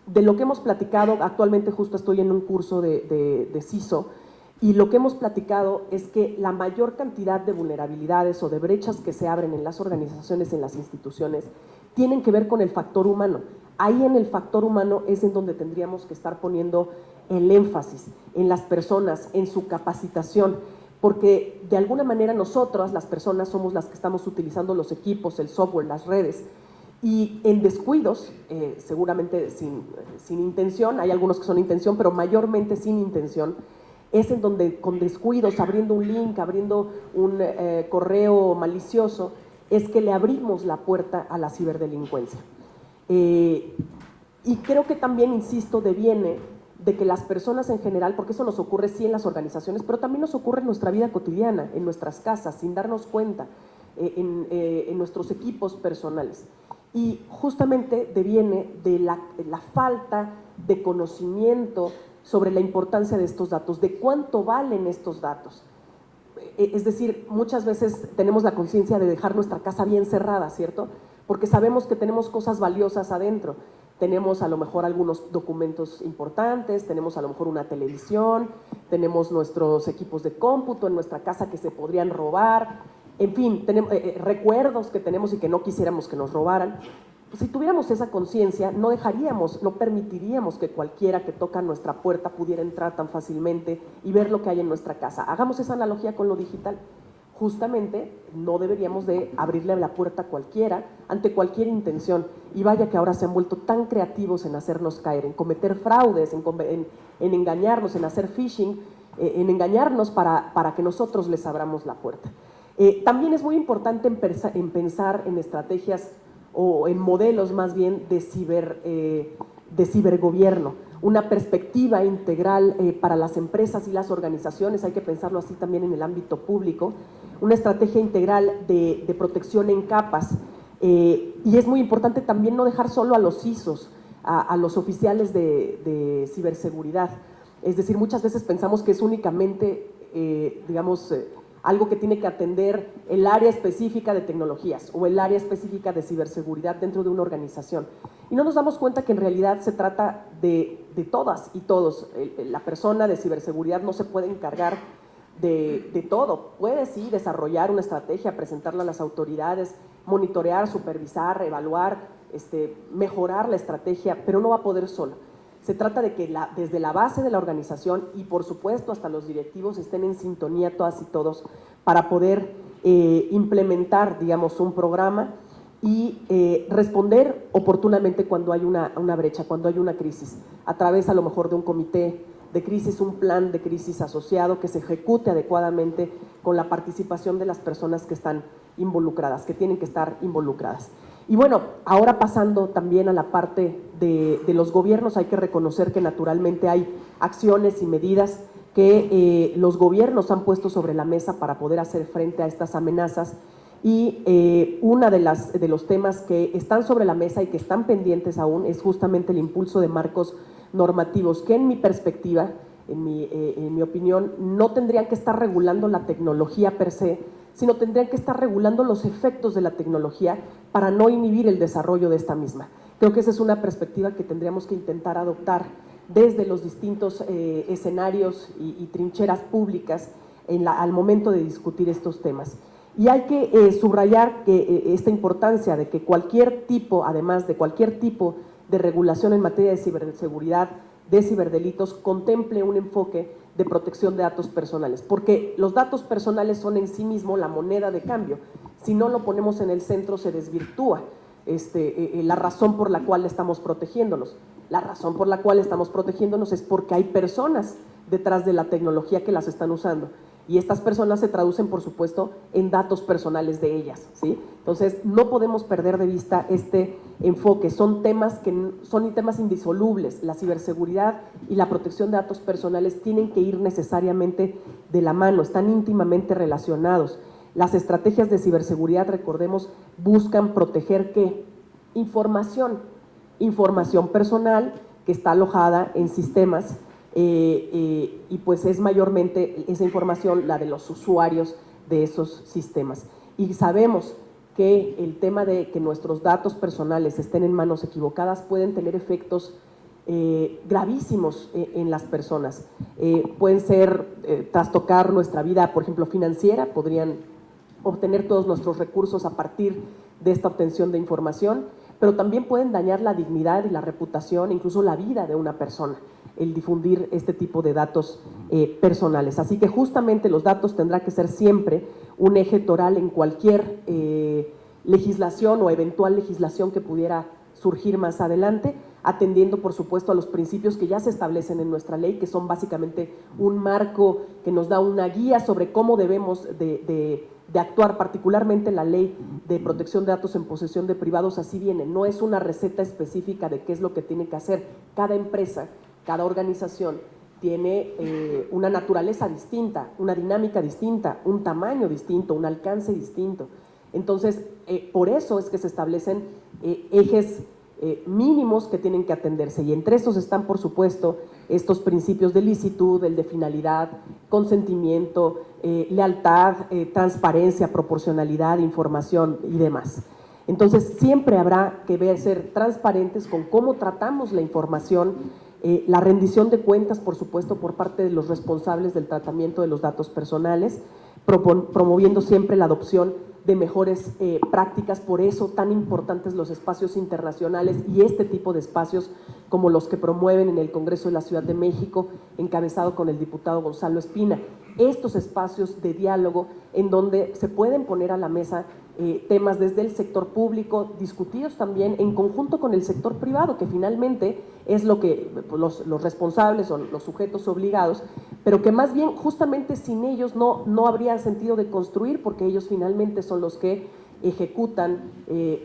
de lo que hemos platicado, actualmente justo estoy en un curso de CISO, y lo que hemos platicado es que la mayor cantidad de vulnerabilidades o de brechas que se abren en las organizaciones, en las instituciones, tienen que ver con el factor humano. Ahí en el factor humano es en donde tendríamos que estar poniendo el énfasis, en las personas, en su capacitación, porque de alguna manera nosotras, las personas, somos las que estamos utilizando los equipos, el software, las redes, y en descuidos, seguramente sin intención, hay algunos que son intención, pero mayormente sin intención, es en donde con descuidos, abriendo un link, abriendo un correo malicioso, es que le abrimos la puerta a la ciberdelincuencia. Y creo que también, insisto, deviene de que las personas en general, porque eso nos ocurre sí en las organizaciones, pero también nos ocurre en nuestra vida cotidiana, en nuestras casas, sin darnos cuenta, en nuestros equipos personales. Y justamente deviene de la falta de conocimiento sobre la importancia de estos datos, de cuánto valen estos datos. Es decir, muchas veces tenemos la conciencia de dejar nuestra casa bien cerrada, ¿cierto? Porque sabemos que tenemos cosas valiosas adentro. Tenemos a lo mejor algunos documentos importantes, tenemos a lo mejor una televisión, tenemos nuestros equipos de cómputo en nuestra casa que se podrían robar, en fin, tenemos recuerdos que tenemos y que no quisiéramos que nos robaran. Si tuviéramos esa conciencia, no permitiríamos que cualquiera que toca nuestra puerta pudiera entrar tan fácilmente y ver lo que hay en nuestra casa. Hagamos esa analogía con lo digital. Justamente no deberíamos de abrirle la puerta a cualquiera ante cualquier intención, y vaya que ahora se han vuelto tan creativos en hacernos caer, en cometer fraudes, en engañarnos, en hacer phishing, en engañarnos para que nosotros les abramos la puerta. También es muy importante en pensar en estrategias o en modelos más bien de cibergobierno, una perspectiva integral para las empresas y las organizaciones, hay que pensarlo así también en el ámbito público, una estrategia integral de protección en capas, y es muy importante también no dejar solo a los CISOs, a los oficiales de ciberseguridad. Es decir, muchas veces pensamos que es únicamente, algo que tiene que atender el área específica de tecnologías o el área específica de ciberseguridad dentro de una organización. Y no nos damos cuenta que en realidad se trata de todas y todos. La persona de ciberseguridad no se puede encargar de todo. Puede sí desarrollar una estrategia, presentarla a las autoridades, monitorear, supervisar, evaluar, mejorar la estrategia, pero no va a poder solo. Se trata de que desde la base de la organización y por supuesto hasta los directivos estén en sintonía todas y todos para poder implementar, digamos, un programa y responder oportunamente cuando hay una brecha, cuando hay una crisis, a través a lo mejor de un comité de crisis, un plan de crisis asociado que se ejecute adecuadamente con la participación de las personas que están involucradas, que tienen que estar involucradas. Y bueno, ahora pasando también a la parte de los gobiernos, hay que reconocer que naturalmente hay acciones y medidas que los gobiernos han puesto sobre la mesa para poder hacer frente a estas amenazas. Y una de los temas que están sobre la mesa y que están pendientes aún es justamente el impulso de marcos normativos que, en mi perspectiva, en mi opinión, no tendrían que estar regulando la tecnología per se, sino tendrían que estar regulando los efectos de la tecnología para no inhibir el desarrollo de esta misma. Creo que esa es una perspectiva que tendríamos que intentar adoptar desde los distintos escenarios y trincheras públicas al momento de discutir estos temas. Y hay que subrayar que esta importancia de que cualquier tipo, además de cualquier tipo de regulación en materia de ciberseguridad, de ciberdelitos, contemple un enfoque de protección de datos personales, porque los datos personales son en sí mismo la moneda de cambio. Si no lo ponemos en el centro, se desvirtúa la razón por la cual estamos protegiéndonos. La razón por la cual estamos protegiéndonos es porque hay personas detrás de la tecnología que las están usando. Y estas personas se traducen, por supuesto, en datos personales de ellas, ¿sí? Entonces, no podemos perder de vista este enfoque. Son temas indisolubles. La ciberseguridad y la protección de datos personales tienen que ir necesariamente de la mano, están íntimamente relacionados. Las estrategias de ciberseguridad, recordemos, buscan proteger ¿qué? Información personal que está alojada en sistemas y pues es mayormente esa información la de los usuarios de esos sistemas. Y sabemos que el tema de que nuestros datos personales estén en manos equivocadas pueden tener efectos gravísimos en las personas. Pueden ser trastocar nuestra vida, por ejemplo, financiera, podrían obtener todos nuestros recursos a partir de esta obtención de información, pero también pueden dañar la dignidad y la reputación, incluso la vida de una persona, el difundir este tipo de datos personales. Así que justamente los datos tendrá que ser siempre un eje toral en cualquier legislación o eventual legislación que pudiera surgir más adelante, atendiendo por supuesto a los principios que ya se establecen en nuestra ley, que son básicamente un marco que nos da una guía sobre cómo debemos de actuar, particularmente la ley de protección de datos en posesión de privados. Así viene, no es una receta específica de qué es lo que tiene que hacer. Cada empresa, cada organización tiene una naturaleza distinta, una dinámica distinta, un tamaño distinto, un alcance distinto. Entonces, por eso es que se establecen ejes mínimos que tienen que atenderse, y entre esos están, por supuesto, estos principios de licitud, el de finalidad, consentimiento, lealtad, transparencia, proporcionalidad, información y demás. Entonces, siempre habrá que ser transparentes con cómo tratamos la información, la rendición de cuentas, por supuesto, por parte de los responsables del tratamiento de los datos personales, promoviendo siempre la adopción de mejores prácticas. Por eso tan importantes los espacios internacionales y este tipo de espacios como los que promueven en el Congreso de la Ciudad de México, encabezado con el diputado Gonzalo Espina. Estos espacios de diálogo en donde se pueden poner a la mesa temas desde el sector público, discutidos también en conjunto con el sector privado, que finalmente es lo que los responsables o los sujetos obligados, pero que más bien justamente sin ellos no habría sentido de construir, porque ellos finalmente son los que ejecutan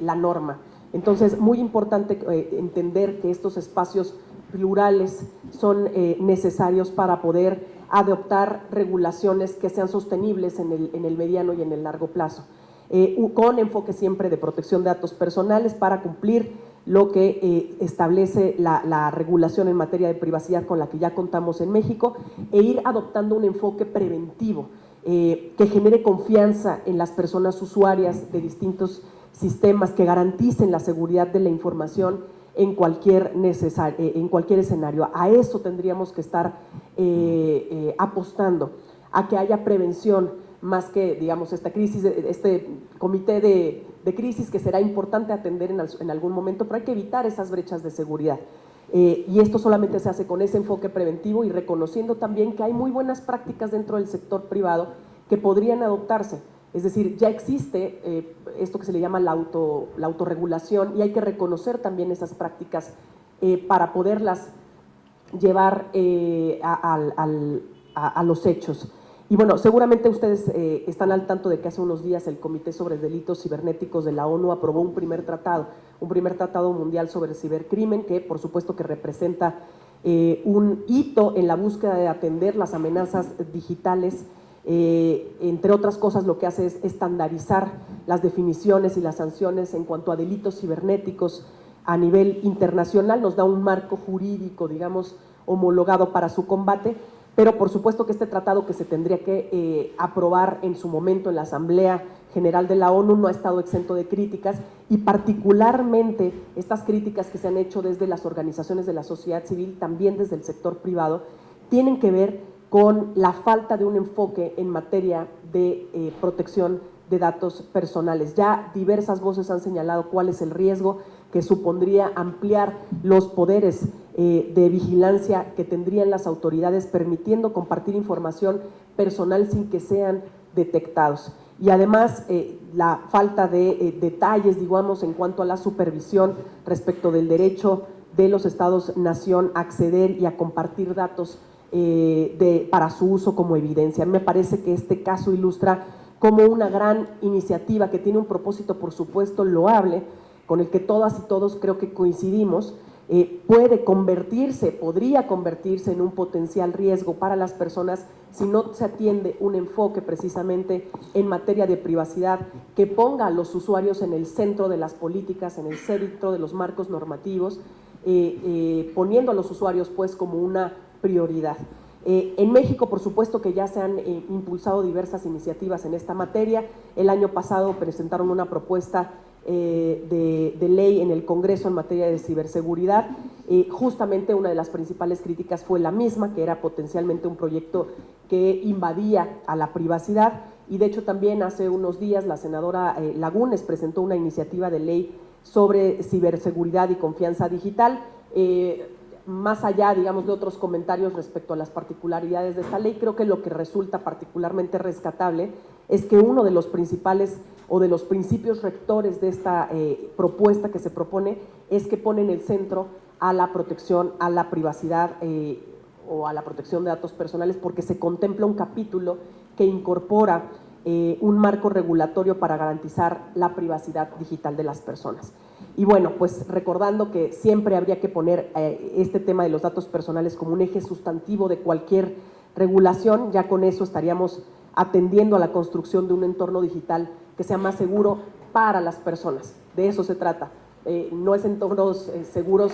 la norma. Entonces, muy importante entender que estos espacios plurales son necesarios para poder adoptar regulaciones que sean sostenibles en el mediano y en el largo plazo, con enfoque siempre de protección de datos personales para cumplir lo que establece la regulación en materia de privacidad con la que ya contamos en México, e ir adoptando un enfoque preventivo que genere confianza en las personas usuarias de distintos sistemas, que garanticen la seguridad de la información en cualquier escenario. A eso tendríamos que estar apostando, a que haya prevención, más que, digamos, esta crisis, este comité de crisis que será importante atender en algún momento, pero hay que evitar esas brechas de seguridad. Y esto solamente se hace con ese enfoque preventivo y reconociendo también que hay muy buenas prácticas dentro del sector privado que podrían adoptarse. Es decir, ya existe esto que se le llama la autorregulación, y hay que reconocer también esas prácticas para poderlas llevar a los hechos. Y bueno, seguramente ustedes están al tanto de que hace unos días el Comité sobre Delitos Cibernéticos de la ONU aprobó un primer tratado mundial sobre cibercrimen, que por supuesto que representa un hito en la búsqueda de atender las amenazas digitales. Entre otras cosas, lo que hace es estandarizar las definiciones y las sanciones en cuanto a delitos cibernéticos a nivel internacional, nos da un marco jurídico, digamos, homologado para su combate, pero por supuesto que este tratado, que se tendría que aprobar en su momento en la Asamblea General de la ONU, no ha estado exento de críticas, y particularmente estas críticas que se han hecho desde las organizaciones de la sociedad civil, también desde el sector privado, tienen que ver con la falta de un enfoque en materia de protección de datos personales. Ya diversas voces han señalado cuál es el riesgo que supondría ampliar los poderes de vigilancia que tendrían las autoridades, permitiendo compartir información personal sin que sean detectados. Y además, la falta de detalles, digamos, en cuanto a la supervisión respecto del derecho de los Estados-nación a acceder y a compartir datos para su uso como evidencia. Me parece que este caso ilustra como una gran iniciativa que tiene un propósito, por supuesto, loable, con el que todas y todos creo que coincidimos, podría convertirse en un potencial riesgo para las personas si no se atiende un enfoque precisamente en materia de privacidad que ponga a los usuarios en el centro de las políticas, en el centro de los marcos normativos, poniendo a los usuarios pues como una prioridad. En México, por supuesto que ya se han impulsado diversas iniciativas en esta materia. El año pasado presentaron una propuesta de ley en el Congreso en materia de ciberseguridad. Justamente una de las principales críticas fue la misma, que era potencialmente un proyecto que invadía a la privacidad, y de hecho también hace unos días la senadora Lagunes presentó una iniciativa de ley sobre ciberseguridad y confianza digital. Más allá, digamos, de otros comentarios respecto a las particularidades de esta ley, creo que lo que resulta particularmente rescatable es que uno de los principales o de los principios rectores de esta propuesta que se propone es que pone en el centro a la protección a la privacidad o a la protección de datos personales, porque se contempla un capítulo que incorpora un marco regulatorio para garantizar la privacidad digital de las personas. Y bueno, pues recordando que siempre habría que poner este tema de los datos personales como un eje sustantivo de cualquier regulación, ya con eso estaríamos atendiendo a la construcción de un entorno digital que sea más seguro para las personas. De eso se trata. No es entornos seguros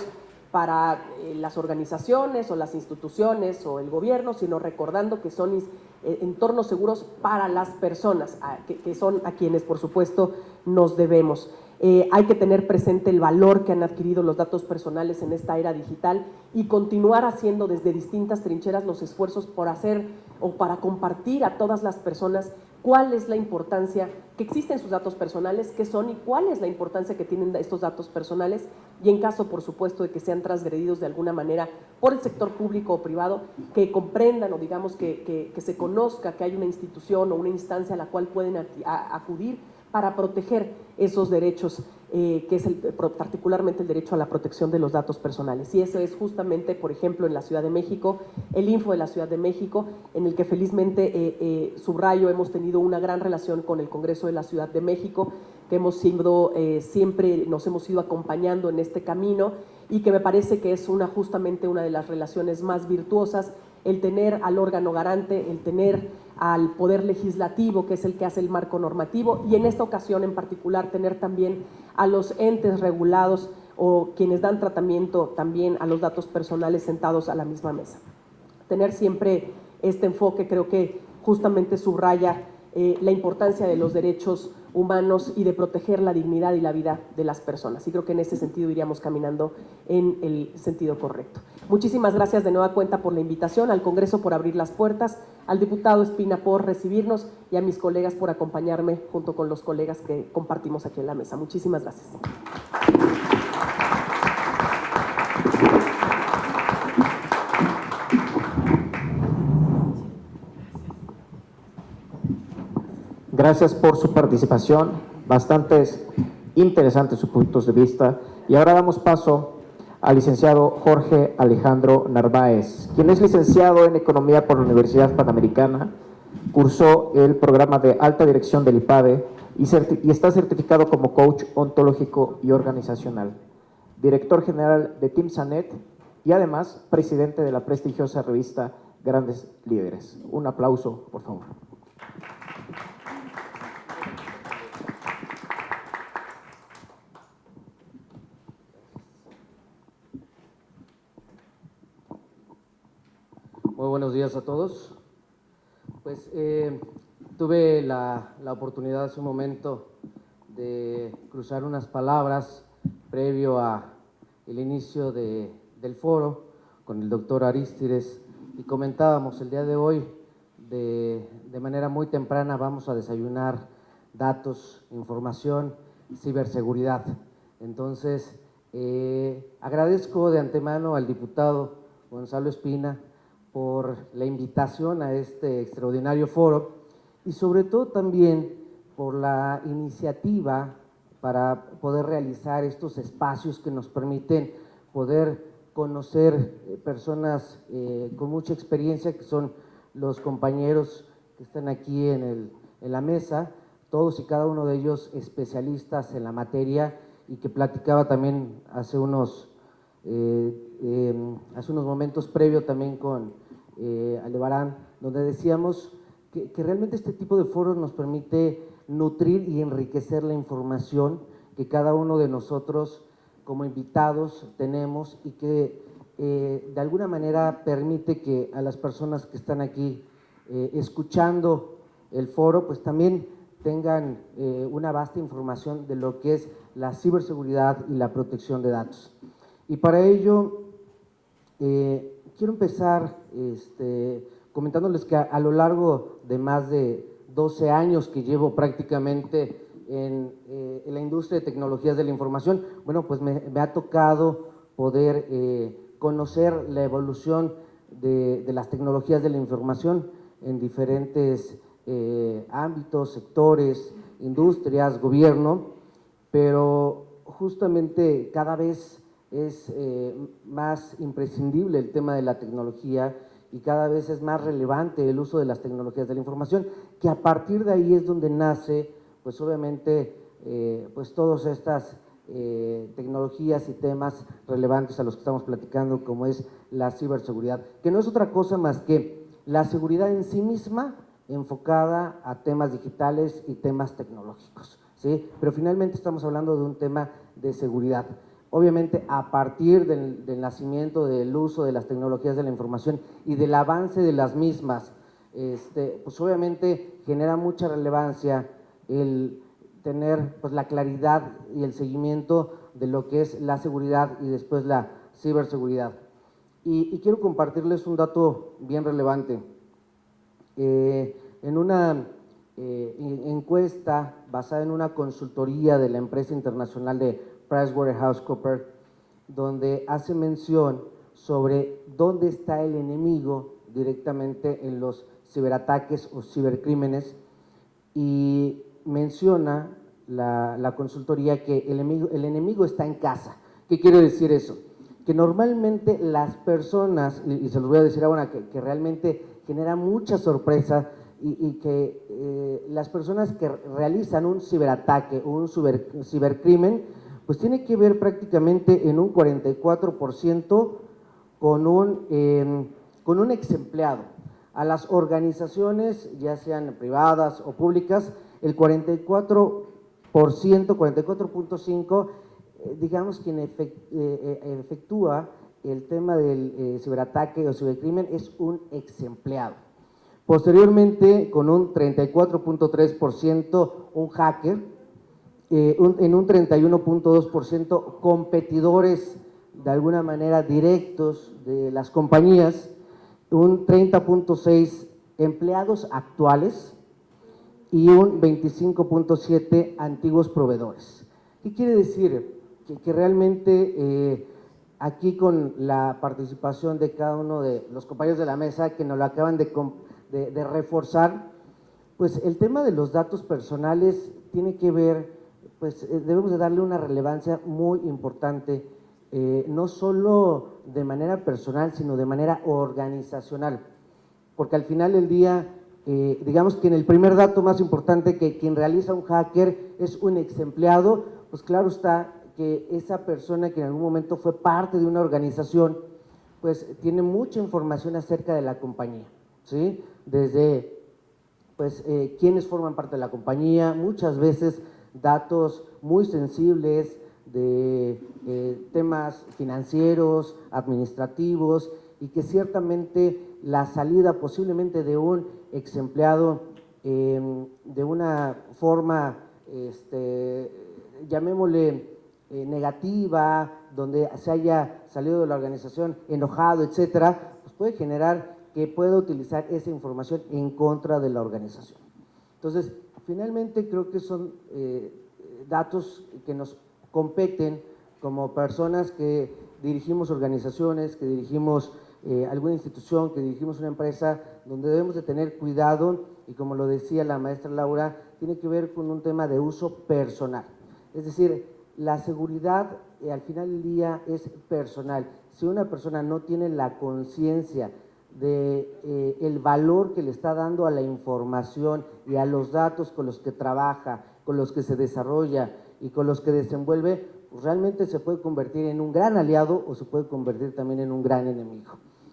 para las organizaciones o las instituciones o el gobierno, sino recordando que son entornos seguros para las personas, que son a quienes, por supuesto, nos debemos. Hay que tener presente el valor que han adquirido los datos personales en esta era digital y continuar haciendo desde distintas trincheras los esfuerzos por hacer o para compartir a todas las personas cuál es la importancia que existen sus datos personales, qué son y cuál es la importancia que tienen estos datos personales, y en caso, por supuesto, de que sean transgredidos de alguna manera por el sector público o privado, que comprendan o digamos que se conozca que hay una institución o una instancia a la cual pueden acudir para proteger esos derechos, que es particularmente el derecho a la protección de los datos personales. Y eso es justamente, por ejemplo, en la Ciudad de México, el Info de la Ciudad de México, en el que felizmente, subrayo, hemos tenido una gran relación con el Congreso de la Ciudad de México, que hemos sido, siempre nos hemos ido acompañando en este camino, y que me parece que es justamente una de las relaciones más virtuosas, el tener al órgano garante, el tener al Poder Legislativo, que es el que hace el marco normativo, y en esta ocasión en particular tener también a los entes regulados o quienes dan tratamiento también a los datos personales sentados a la misma mesa. Tener siempre este enfoque creo que justamente subraya la importancia de los derechos humanos y de proteger la dignidad y la vida de las personas. Y creo que en ese sentido iríamos caminando en el sentido correcto. Muchísimas gracias de nueva cuenta por la invitación, al Congreso por abrir las puertas, al diputado Espina por recibirnos y a mis colegas por acompañarme junto con los colegas que compartimos aquí en la mesa. Muchísimas gracias. Gracias por su participación, bastante interesantes sus puntos de vista. Y ahora damos paso al licenciado Jorge Alejandro Narváez, quien es licenciado en Economía por la Universidad Panamericana, cursó el programa de alta dirección del IPADE y está certificado como coach ontológico y organizacional, director general de Team Sanet y además presidente de la prestigiosa revista Grandes Líderes. Un aplauso, por favor. Muy buenos días a todos. Pues tuve la oportunidad hace un momento de cruzar unas palabras previo a el inicio del foro con el doctor Arístides y comentábamos el día de hoy de manera muy temprana vamos a desayunar datos, información, ciberseguridad. Entonces, agradezco de antemano al diputado Gonzalo Espina por la invitación a este extraordinario foro y sobre todo también por la iniciativa para poder realizar estos espacios que nos permiten poder conocer personas con mucha experiencia, que son los compañeros que están aquí en la mesa, todos y cada uno de ellos especialistas en la materia y que platicaba también hace unos momentos previo también con Aldebarán, donde decíamos que realmente este tipo de foros nos permite nutrir y enriquecer la información que cada uno de nosotros como invitados tenemos y que de alguna manera permite que a las personas que están aquí escuchando el foro, pues también tengan una vasta información de lo que es la ciberseguridad y la protección de datos. Y para ello, quiero empezar comentándoles que a lo largo de más de 12 años que llevo prácticamente en la industria de tecnologías de la información, bueno, pues me ha tocado poder conocer la evolución de las tecnologías de la información en diferentes ámbitos, sectores, industrias, gobierno, pero justamente cada vez es más imprescindible el tema de la tecnología y cada vez es más relevante el uso de las tecnologías de la información, que a partir de ahí es donde nace, pues obviamente, pues todas estas tecnologías y temas relevantes a los que estamos platicando, como es la ciberseguridad, que no es otra cosa más que la seguridad en sí misma enfocada a temas digitales y temas tecnológicos, ¿sí? Pero finalmente estamos hablando de un tema de seguridad. Obviamente, a partir del nacimiento del uso de las tecnologías de la información y del avance de las mismas, pues obviamente genera mucha relevancia el tener pues la claridad y el seguimiento de lo que es la seguridad y después la ciberseguridad. Y quiero compartirles un dato bien relevante. En una encuesta basada en una consultoría de la empresa internacional de PricewaterhouseCoopers, donde hace mención sobre dónde está el enemigo directamente en los ciberataques o cibercrímenes, y menciona la consultoría que el enemigo está en casa. ¿Qué quiere decir eso? Que normalmente las personas, y se los voy a decir ahora, que realmente genera mucha sorpresa, y que las personas que realizan un ciberataque o un cibercrimen, pues tiene que ver prácticamente en un 44% con un ex empleado. A las organizaciones, ya sean privadas o públicas, el 44.5%, digamos, quien efectúa el tema del ciberataque o cibercrimen es un ex empleado. Posteriormente, con un 34.3%, un hacker, en un 31.2% competidores de alguna manera directos de las compañías, un 30.6% empleados actuales y un 25.7% antiguos proveedores. ¿Qué quiere decir? Que realmente aquí con la participación de cada uno de los compañeros de la mesa que nos lo acaban de reforzar, pues el tema de los datos personales tiene que ver, pues debemos de darle una relevancia muy importante, no solo de manera personal, sino de manera organizacional, porque al final del día, digamos que en el primer dato más importante, que quien realiza un hacker es un ex empleado, pues claro está que esa persona que en algún momento fue parte de una organización, pues tiene mucha información acerca de la compañía, ¿sí? Desde pues quiénes forman parte de la compañía, muchas veces datos muy sensibles de temas financieros, administrativos, y que ciertamente la salida posiblemente de un ex empleado de una forma, llamémosle negativa, donde se haya salido de la organización enojado, etcétera, pues puede generar que pueda utilizar esa información en contra de la organización. Entonces, finalmente creo que son datos que nos competen como personas que dirigimos organizaciones, que dirigimos alguna institución, que dirigimos una empresa, donde debemos de tener cuidado, y como lo decía la maestra Laura, tiene que ver con un tema de uso personal. Es decir, la seguridad al final del día es personal. Si una persona no tiene la conciencia de el valor que le está dando a la información y a los datos con los que trabaja, con los que se desarrolla y con los que desenvuelve, pues realmente se puede convertir en un gran aliado o se puede convertir también en un gran enemigo.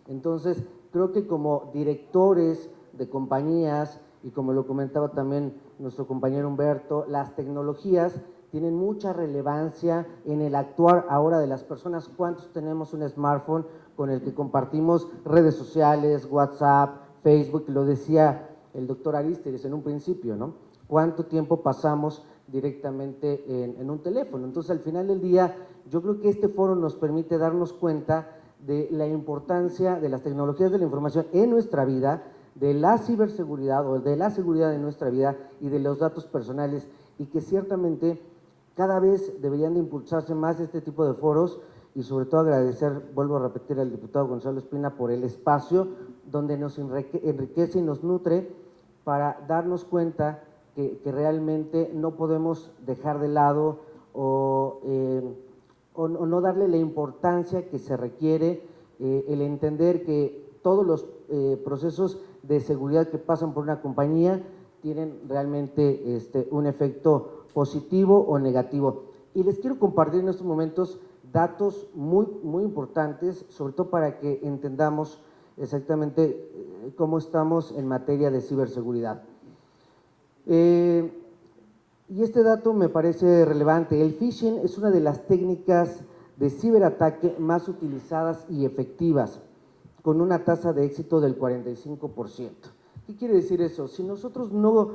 Entonces, creo que como directores de compañías, y como lo comentaba también nuestro compañero Humberto, las tecnologías tienen mucha relevancia en el actuar ahora de las personas. ¿Cuántos tenemos un smartphone con el que compartimos redes sociales, WhatsApp, Facebook? Lo decía el doctor Arístides en un principio, ¿no? ¿Cuánto tiempo pasamos directamente en un teléfono? Entonces, al final del día, yo creo que este foro nos permite darnos cuenta de la importancia de las tecnologías de la información en nuestra vida, de la ciberseguridad o de la seguridad de nuestra vida y de los datos personales, y que ciertamente cada vez deberían de impulsarse más este tipo de foros, y sobre todo agradecer, vuelvo a repetir, al diputado Gonzalo Espina por el espacio donde nos enriquece y nos nutre para darnos cuenta que realmente no podemos dejar de lado o no darle la importancia que se requiere, el entender que todos los procesos de seguridad que pasan por una compañía tienen realmente un efecto positivo o negativo. Y les quiero compartir en estos momentos datos muy importantes, sobre todo para que entendamos exactamente cómo estamos en materia de ciberseguridad. Y este dato me parece relevante. El phishing es una de las técnicas de ciberataque más utilizadas y efectivas, con una tasa de éxito del 45%. ¿Qué quiere decir eso? Si nosotros no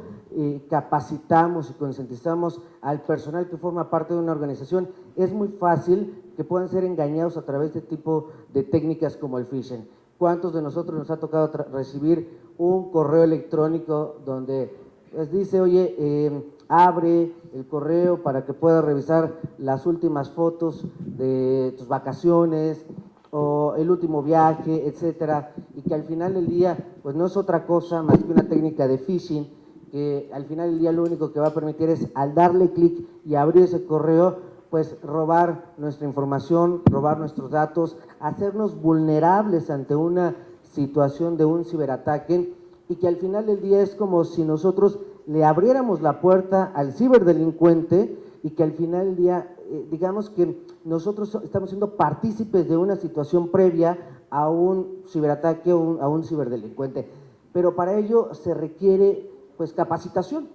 capacitamos y concientizamos al personal que forma parte de una organización, es muy fácil que puedan ser engañados a través de este tipo de técnicas como el phishing. ¿Cuántos de nosotros nos ha tocado recibir un correo electrónico donde les dice, oye, abre el correo para que puedas revisar las últimas fotos de tus vacaciones o el último viaje, etcétera, y que al final del día pues no es otra cosa más que una técnica de phishing, que al final del día lo único que va a permitir es, al darle clic y abrir ese correo, pues robar nuestra información, robar nuestros datos, hacernos vulnerables ante una situación de un ciberataque, y que al final del día es como si nosotros le abriéramos la puerta al ciberdelincuente, y que al final del día, digamos que nosotros estamos siendo partícipes de una situación previa a un ciberataque o a un ciberdelincuente. Pero para ello se requiere pues capacitación,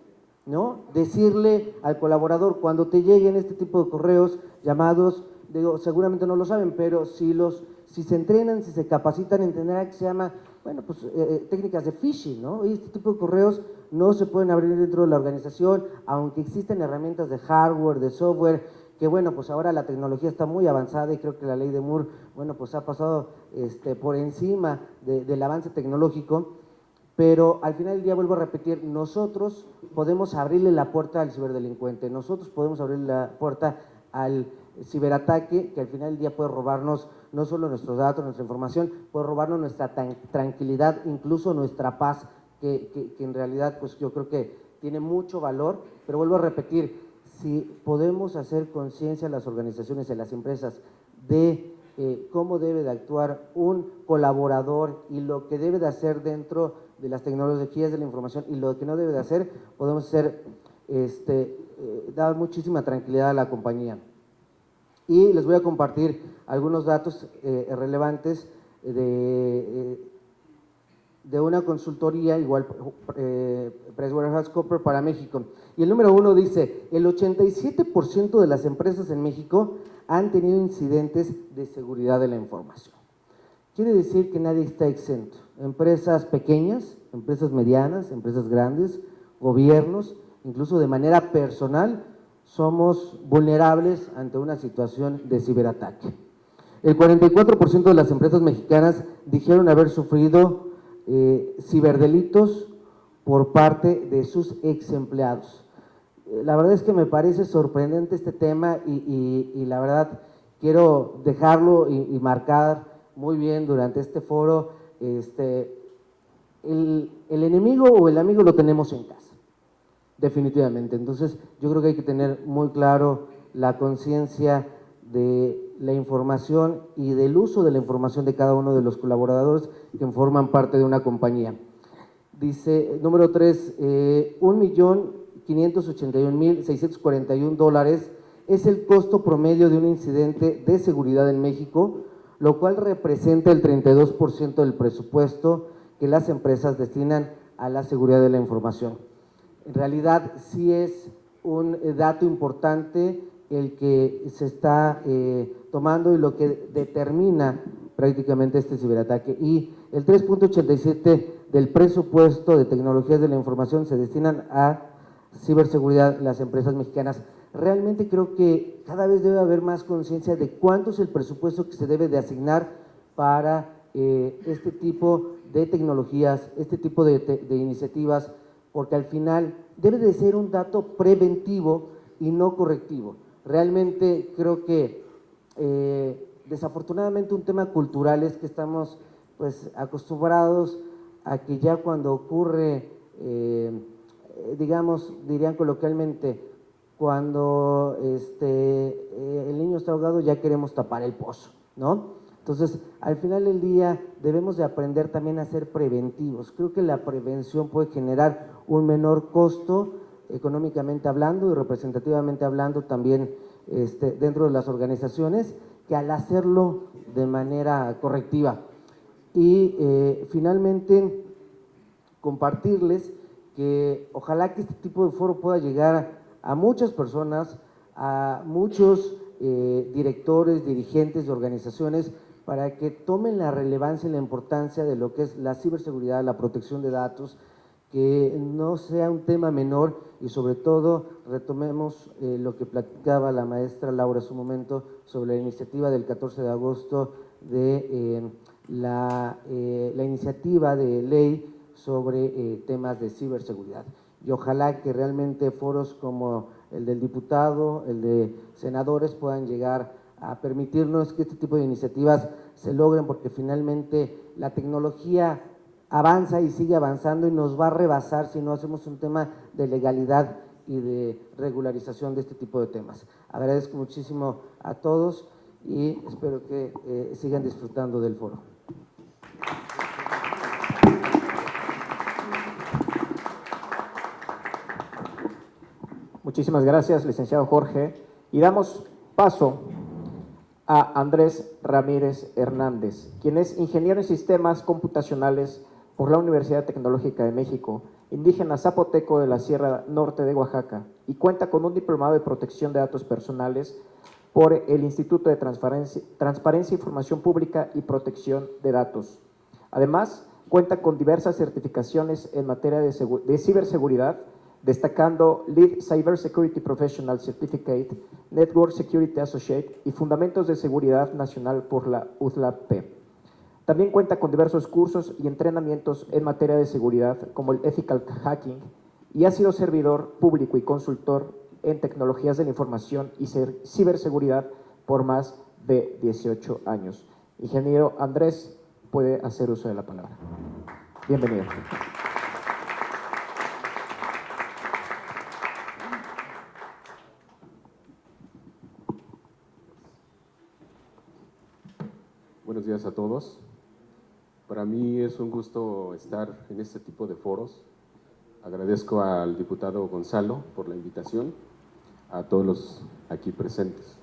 ¿no? Decirle al colaborador, cuando te lleguen este tipo de correos, llamados, digo, seguramente no lo saben, pero si se entrenan, si se capacitan, entenderán que se llama, bueno, pues técnicas de phishing, ¿no? Y este tipo de correos no se pueden abrir dentro de la organización, aunque existen herramientas de hardware, de software, que bueno, pues ahora la tecnología está muy avanzada y creo que la ley de Moore, bueno, pues ha pasado por encima del avance tecnológico, pero al final del día, vuelvo a repetir, nosotros podemos abrirle la puerta al ciberdelincuente, nosotros podemos abrirle la puerta al ciberataque, que al final del día puede robarnos no solo nuestros datos, nuestra información, puede robarnos nuestra tranquilidad, incluso nuestra paz, que en realidad pues yo creo que tiene mucho valor. Pero vuelvo a repetir, si podemos hacer conciencia a las organizaciones y a las empresas de cómo debe de actuar un colaborador y lo que debe de hacer dentro de las tecnologías de la información y lo que no debe de hacer, podemos hacer, dar muchísima tranquilidad a la compañía. Y les voy a compartir algunos datos relevantes de una consultoría, igual PricewaterhouseCoopers para México. Y el número 1 dice, el 87% de las empresas en México han tenido incidentes de seguridad de la información. Quiere decir que nadie está exento. Empresas pequeñas, empresas medianas, empresas grandes, gobiernos, incluso de manera personal, somos vulnerables ante una situación de ciberataque. El 44% de las empresas mexicanas dijeron haber sufrido ciberdelitos por parte de sus ex empleados. La verdad es que me parece sorprendente este tema y la verdad quiero dejarlo y marcar muy bien durante este foro. El enemigo o el amigo lo tenemos en casa, definitivamente. Entonces yo creo que hay que tener muy claro la conciencia de la información y del uso de la información de cada uno de los colaboradores que forman parte de una compañía. Dice, número 3, $1,581,641 es el costo promedio de un incidente de seguridad en México, lo cual representa el 32% del presupuesto que las empresas destinan a la seguridad de la información. En realidad sí es un dato importante el que se está tomando y lo que determina prácticamente este ciberataque. Y el 3.87 del presupuesto de tecnologías de la información se destinan a ciberseguridad en las empresas mexicanas. Realmente creo que cada vez debe haber más conciencia de cuánto es el presupuesto que se debe de asignar para este tipo de tecnologías, este tipo de iniciativas, porque al final debe de ser un dato preventivo y no correctivo. Realmente creo que desafortunadamente un tema cultural es que estamos pues acostumbrados a que ya cuando ocurre, digamos, dirían coloquialmente, cuando el niño está ahogado ya queremos tapar el pozo, ¿no? Entonces, al final del día debemos de aprender también a ser preventivos. Creo que la prevención puede generar un menor costo económicamente hablando y representativamente hablando también dentro de las organizaciones que al hacerlo de manera correctiva. Y finalmente, compartirles que ojalá que este tipo de foro pueda llegar a muchas personas, a muchos directores, dirigentes de organizaciones, para que tomen la relevancia y la importancia de lo que es la ciberseguridad, la protección de datos, que no sea un tema menor y sobre todo retomemos lo que platicaba la maestra Laura en su momento sobre la iniciativa del 14 de agosto de la iniciativa de ley sobre temas de ciberseguridad. Y ojalá que realmente foros como el del diputado, el de senadores puedan llegar a permitirnos que este tipo de iniciativas se logren, porque finalmente la tecnología avanza y sigue avanzando y nos va a rebasar si no hacemos un tema de legalidad y de regularización de este tipo de temas. Agradezco muchísimo a todos y espero que sigan disfrutando del foro. Muchísimas gracias, licenciado Jorge. Y damos paso a Andrés Ramírez Hernández, quien es ingeniero en sistemas computacionales por la Universidad Tecnológica de México, indígena zapoteco de la Sierra Norte de Oaxaca, y cuenta con un diplomado de protección de datos personales por el Instituto de Transparencia, Información Pública y Protección de Datos. Además, cuenta con diversas certificaciones en materia de ciberseguridad, destacando Lead Cybersecurity Professional Certificate, Network Security Associate y Fundamentos de Seguridad Nacional por la UTLAP. También cuenta con diversos cursos y entrenamientos en materia de seguridad, como el Ethical Hacking, y ha sido servidor público y consultor en tecnologías de la información y ciberseguridad por más de 18 años. Ingeniero Andrés, puede hacer uso de la palabra. Bienvenido. Buenos días a todos. Para mí es un gusto estar en este tipo de foros. Agradezco al diputado Gonzalo por la invitación, a todos los aquí presentes.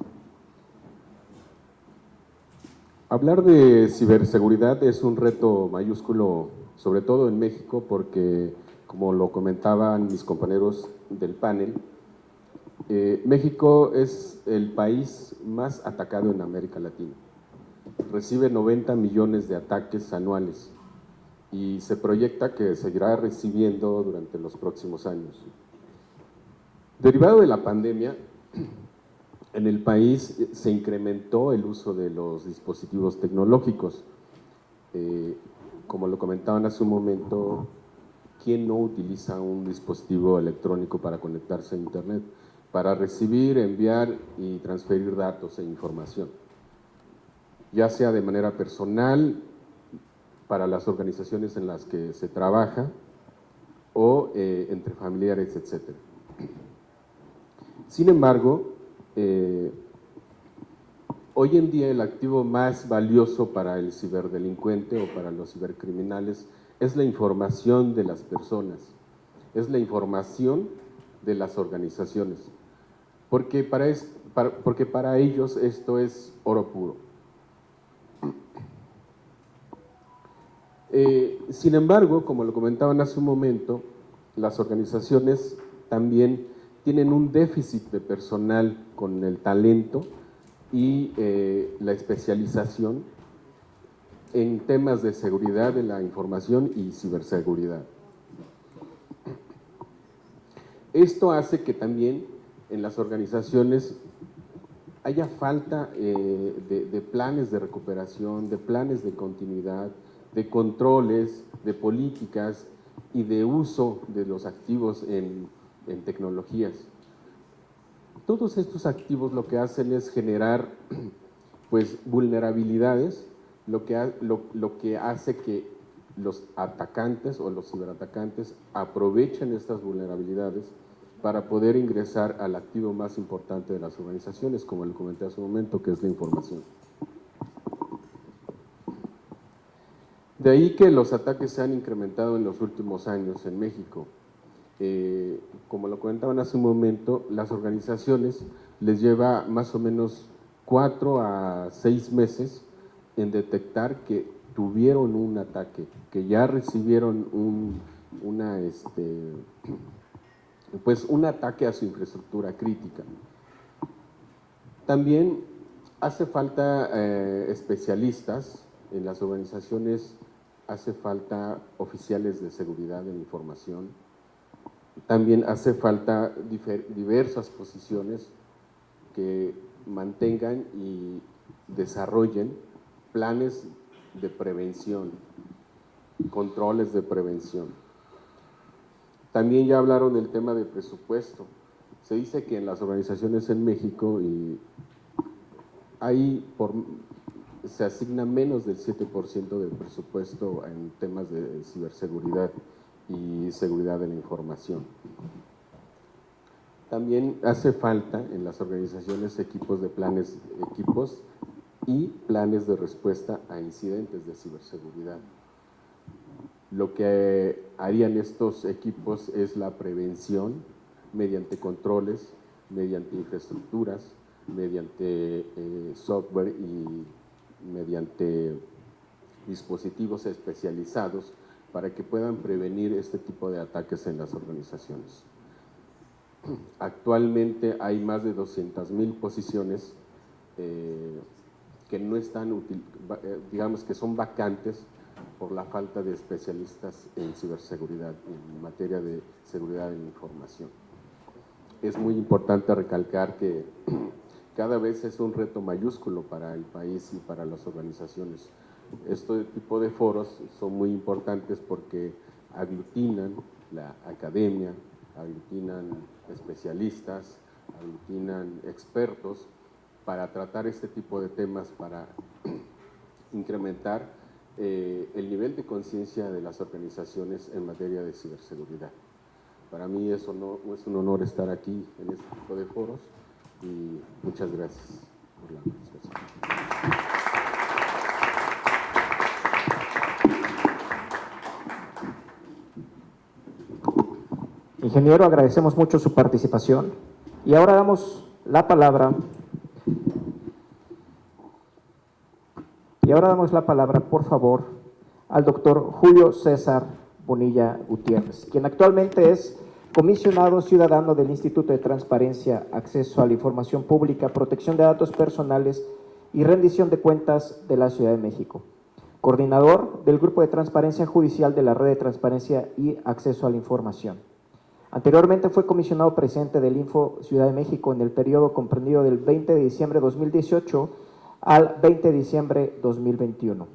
Hablar de ciberseguridad es un reto mayúsculo, sobre todo en México, porque, como lo comentaban mis compañeros del panel, México es el país más atacado en América Latina. Recibe 90 millones de ataques anuales y se proyecta que seguirá recibiendo durante los próximos años. Derivado de la pandemia, en el país se incrementó el uso de los dispositivos tecnológicos. Como lo comentaban hace un momento, ¿quién no utiliza un dispositivo electrónico para conectarse a Internet? Para recibir, enviar y transferir datos e información, ya sea de manera personal, para las organizaciones en las que se trabaja, o entre familiares, etc. Sin embargo, hoy en día el activo más valioso para el ciberdelincuente o para los cibercriminales es la información de las personas, es la información de las organizaciones, porque para ellos esto es oro puro. Sin embargo, como lo comentaban hace un momento, las organizaciones también tienen un déficit de personal con el talento y la especialización en temas de seguridad de la información y ciberseguridad. Esto hace que también en las organizaciones haya falta de planes de recuperación, de planes de continuidad, de controles, de políticas y de uso de los activos en tecnologías. Todos estos activos lo que hacen es generar pues vulnerabilidades, lo que hace que los atacantes o los ciberatacantes aprovechen estas vulnerabilidades para poder ingresar al activo más importante de las organizaciones, como le comenté hace un momento, que es la información. De ahí que los ataques se han incrementado en los últimos años en México. Como lo comentaban hace un momento, las organizaciones les lleva más o menos 4 a 6 meses en detectar que tuvieron un ataque, que ya recibieron un ataque a su infraestructura crítica. También hace falta especialistas en las organizaciones, hace falta oficiales de seguridad de la información, también hace falta diversas posiciones que mantengan y desarrollen planes de prevención, controles de prevención. También ya hablaron del tema de presupuesto. Se dice que en las organizaciones en México se asigna menos del 7% del presupuesto en temas de ciberseguridad y seguridad de la información. También hace falta en las organizaciones equipos y planes de respuesta a incidentes de ciberseguridad. Lo que harían estos equipos es la prevención mediante controles, mediante infraestructuras, mediante software y mediante dispositivos especializados para que puedan prevenir este tipo de ataques en las organizaciones. Actualmente hay más de 200,000 posiciones que no están, digamos que son vacantes por la falta de especialistas en ciberseguridad, en materia de seguridad de la información. Es muy importante recalcar que cada vez es un reto mayúsculo para el país y para las organizaciones. Este tipo de foros son muy importantes porque aglutinan la academia, aglutinan especialistas, aglutinan expertos para tratar este tipo de temas, para incrementar el nivel de conciencia de las organizaciones en materia de ciberseguridad. Para mí es un honor estar aquí en este tipo de foros y muchas gracias por la participación. Ingeniero, agradecemos mucho su participación. Y ahora damos la palabra. Por favor, al doctor Julio César Bonilla Gutiérrez, quien actualmente es comisionado ciudadano del Instituto de Transparencia, Acceso a la Información Pública, Protección de Datos Personales y Rendición de Cuentas de la Ciudad de México, coordinador del Grupo de Transparencia Judicial de la Red de Transparencia y Acceso a la Información. Anteriormente fue comisionado presidente del Info Ciudad de México en el periodo comprendido del 20 de diciembre de 2018 al 20 de diciembre de 2021.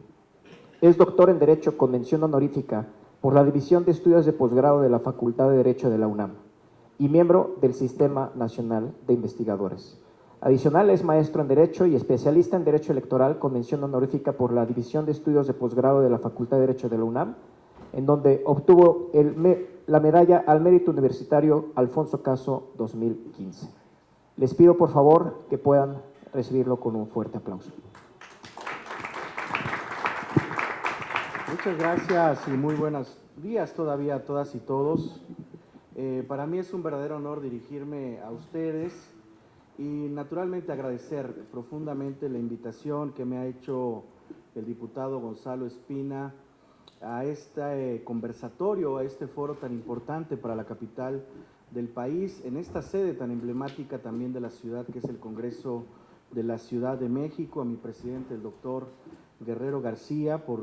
Es doctor en Derecho con mención honorífica por la División de Estudios de Posgrado de la Facultad de Derecho de la UNAM y miembro del Sistema Nacional de Investigadores. Adicional, es maestro en Derecho y especialista en Derecho Electoral con mención honorífica por la División de Estudios de Posgrado de la Facultad de Derecho de la UNAM, en donde obtuvo la medalla al Mérito Universitario Alfonso Caso 2015. Les pido por favor que puedan recibirlo con un fuerte aplauso. Muchas gracias y muy buenos días todavía a todas y todos. Para mí es un verdadero honor dirigirme a ustedes y naturalmente agradecer profundamente la invitación que me ha hecho el diputado Gonzalo Espina a este conversatorio, a este foro tan importante para la capital del país, en esta sede tan emblemática también de la ciudad, que es el Congreso de la Ciudad de México, a mi presidente, el doctor Guerrero García, por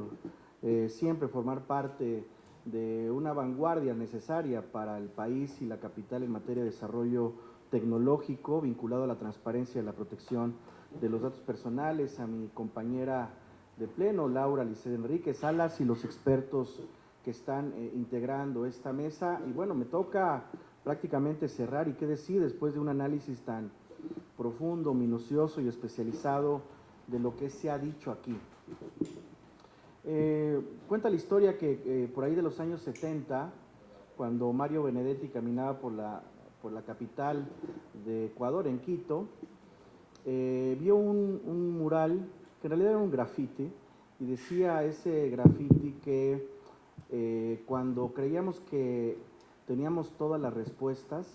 siempre formar parte de una vanguardia necesaria para el país y la capital en materia de desarrollo tecnológico vinculado a la transparencia y la protección de los datos personales, a mi compañera de pleno, Laura Liced Enrique Salas, y los expertos que están integrando esta mesa. Y bueno, me toca prácticamente cerrar, y qué decir, después de un análisis tan profundo, minucioso y especializado de lo que se ha dicho aquí. Cuenta la historia que por ahí de los años 70, cuando Mario Benedetti caminaba por la capital de Ecuador, en Quito, vio un mural que en realidad era un grafiti, y decía ese grafiti que cuando creíamos que teníamos todas las respuestas,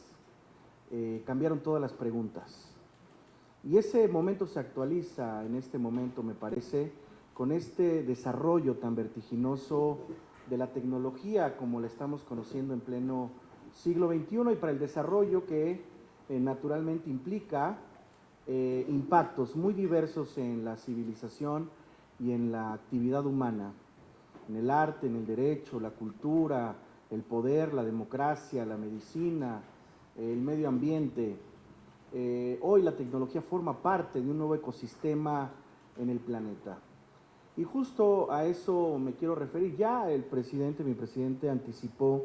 cambiaron todas las preguntas. Y ese momento se actualiza en este momento, me parece, con este desarrollo tan vertiginoso de la tecnología como la estamos conociendo en pleno siglo XXI, y para el desarrollo que naturalmente implica impactos muy diversos en la civilización y en la actividad humana, en el arte, en el derecho, la cultura, el poder, la democracia, la medicina, el medio ambiente. Hoy la tecnología forma parte de un nuevo ecosistema en el planeta. Y justo a eso me quiero referir. Ya mi presidente anticipó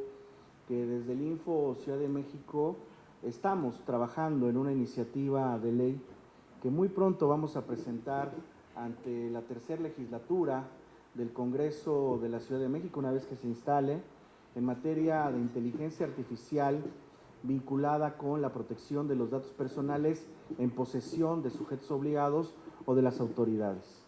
que desde el Info Ciudad de México estamos trabajando en una iniciativa de ley que muy pronto vamos a presentar ante la tercera legislatura del Congreso de la Ciudad de México, una vez que se instale, en materia de inteligencia artificial vinculada con la protección de los datos personales en posesión de sujetos obligados o de las autoridades.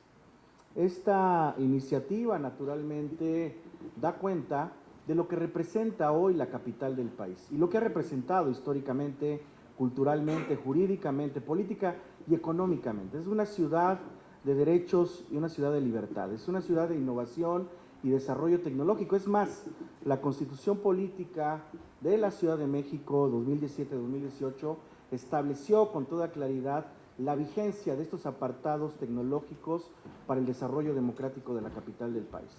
Esta iniciativa naturalmente da cuenta de lo que representa hoy la capital del país y lo que ha representado históricamente, culturalmente, jurídicamente, política y económicamente. Es una ciudad de derechos y una ciudad de libertad, es una ciudad de innovación y desarrollo tecnológico. Es más, la Constitución Política de la Ciudad de México 2017-2018 estableció con toda claridad la vigencia de estos apartados tecnológicos para el desarrollo democrático de la capital del país.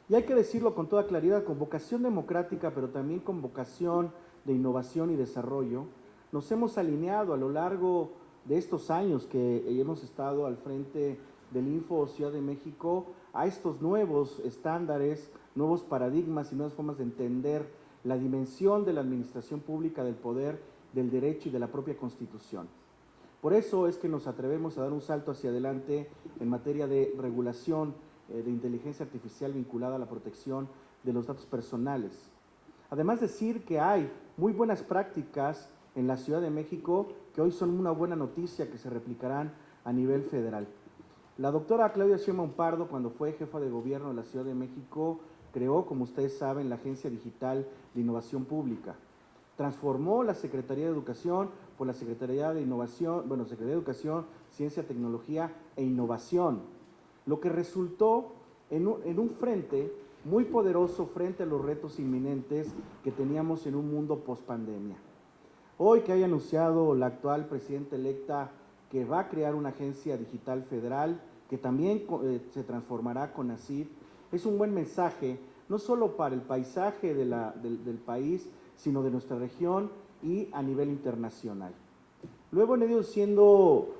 Y hay que decirlo con toda claridad, con vocación democrática, pero también con vocación de innovación y desarrollo, nos hemos alineado a lo largo de estos años que hemos estado al frente del Info Ciudad de México a estos nuevos estándares, nuevos paradigmas y nuevas formas de entender la dimensión de la administración pública, del poder, del derecho y de la propia Constitución. Por eso es que nos atrevemos a dar un salto hacia adelante en materia de regulación de inteligencia artificial vinculada a la protección de los datos personales. Además, decir que hay muy buenas prácticas en la Ciudad de México que hoy son una buena noticia que se replicarán a nivel federal. La doctora Claudia Sheinbaum Pardo, cuando fue jefa de gobierno de la Ciudad de México, creó, como ustedes saben, la Agencia Digital de Innovación Pública. transformó la Secretaría de Educación por la Secretaría de Innovación, bueno, Secretaría de Educación, Ciencia, Tecnología e Innovación, lo que resultó en un frente muy poderoso frente a los retos inminentes que teníamos en un mundo post-pandemia. Hoy que haya anunciado la actual presidenta electa que va a crear una agencia digital federal que también se transformará con ACID, es un buen mensaje, no solo para el paisaje del país, sino de nuestra región y a nivel internacional. Luego he ido siendo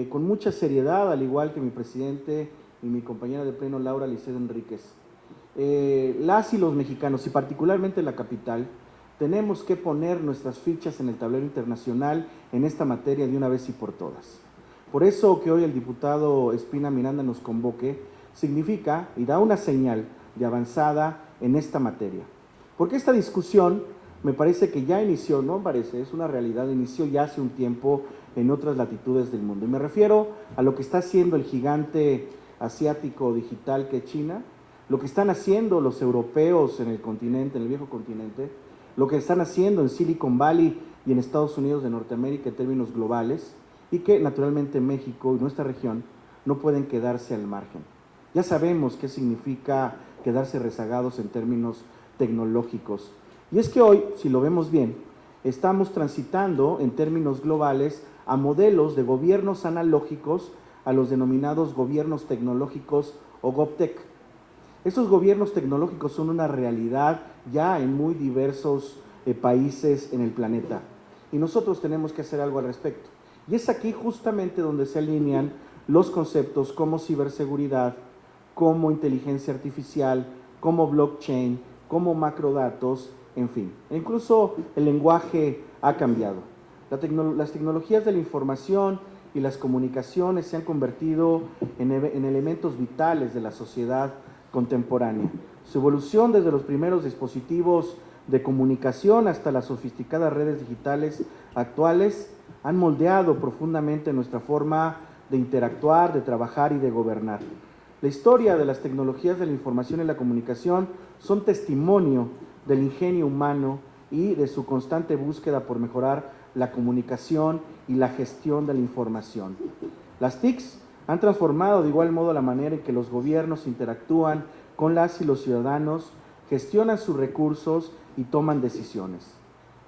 con mucha seriedad, al igual que mi presidente y mi compañera de pleno Laura Liceo Enríquez. Las y los mexicanos, y particularmente la capital, tenemos que poner nuestras fichas en el tablero internacional en esta materia de una vez y por todas. Por eso que hoy el diputado Espina Miranda nos convoque, significa y da una señal de avanzada en esta materia. Porque esta discusión me parece que ya inició, no parece, es una realidad, inició ya hace un tiempo en otras latitudes del mundo. Y me refiero a lo que está haciendo el gigante asiático digital que es China, lo que están haciendo los europeos en el continente, en el viejo continente, lo que están haciendo en Silicon Valley y en Estados Unidos de Norteamérica en términos globales, y que naturalmente México y nuestra región no pueden quedarse al margen. Ya sabemos qué significa quedarse rezagados en términos tecnológicos. Y es que hoy, si lo vemos bien, estamos transitando en términos globales a modelos de gobiernos analógicos a los denominados gobiernos tecnológicos o GovTech. Estos gobiernos tecnológicos son una realidad ya en muy diversos países en el planeta y nosotros tenemos que hacer algo al respecto. Y es aquí justamente donde se alinean los conceptos como ciberseguridad, como inteligencia artificial, como blockchain, como macrodatos, en fin. E incluso el lenguaje ha cambiado. Las tecnologías de la información y las comunicaciones se han convertido en elementos vitales de la sociedad contemporánea. Su evolución desde los primeros dispositivos de comunicación hasta las sofisticadas redes digitales actuales han moldeado profundamente nuestra forma de interactuar, de trabajar y de gobernar. La historia de las tecnologías de la información y la comunicación son testimonio del ingenio humano y de su constante búsqueda por mejorar la comunicación y la gestión de la información. Las TICs han transformado de igual modo la manera en que los gobiernos interactúan con las y los ciudadanos, gestionan sus recursos y toman decisiones.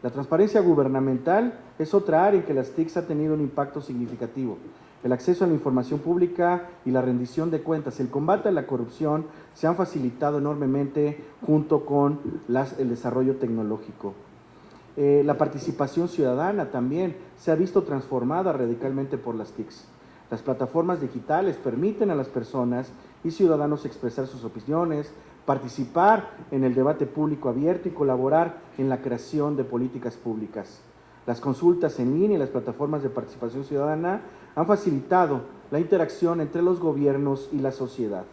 La transparencia gubernamental es otra área en que las TICs ha tenido un impacto significativo. El acceso a la información pública y la rendición de cuentas, el combate a la corrupción se han facilitado enormemente junto con el desarrollo tecnológico. La participación ciudadana también se ha visto transformada radicalmente por las TICs. Las plataformas digitales permiten a las personas y ciudadanos expresar sus opiniones, participar en el debate público abierto y colaborar en la creación de políticas públicas. Las consultas en línea y las plataformas de participación ciudadana han facilitado la interacción entre los gobiernos y la sociedad.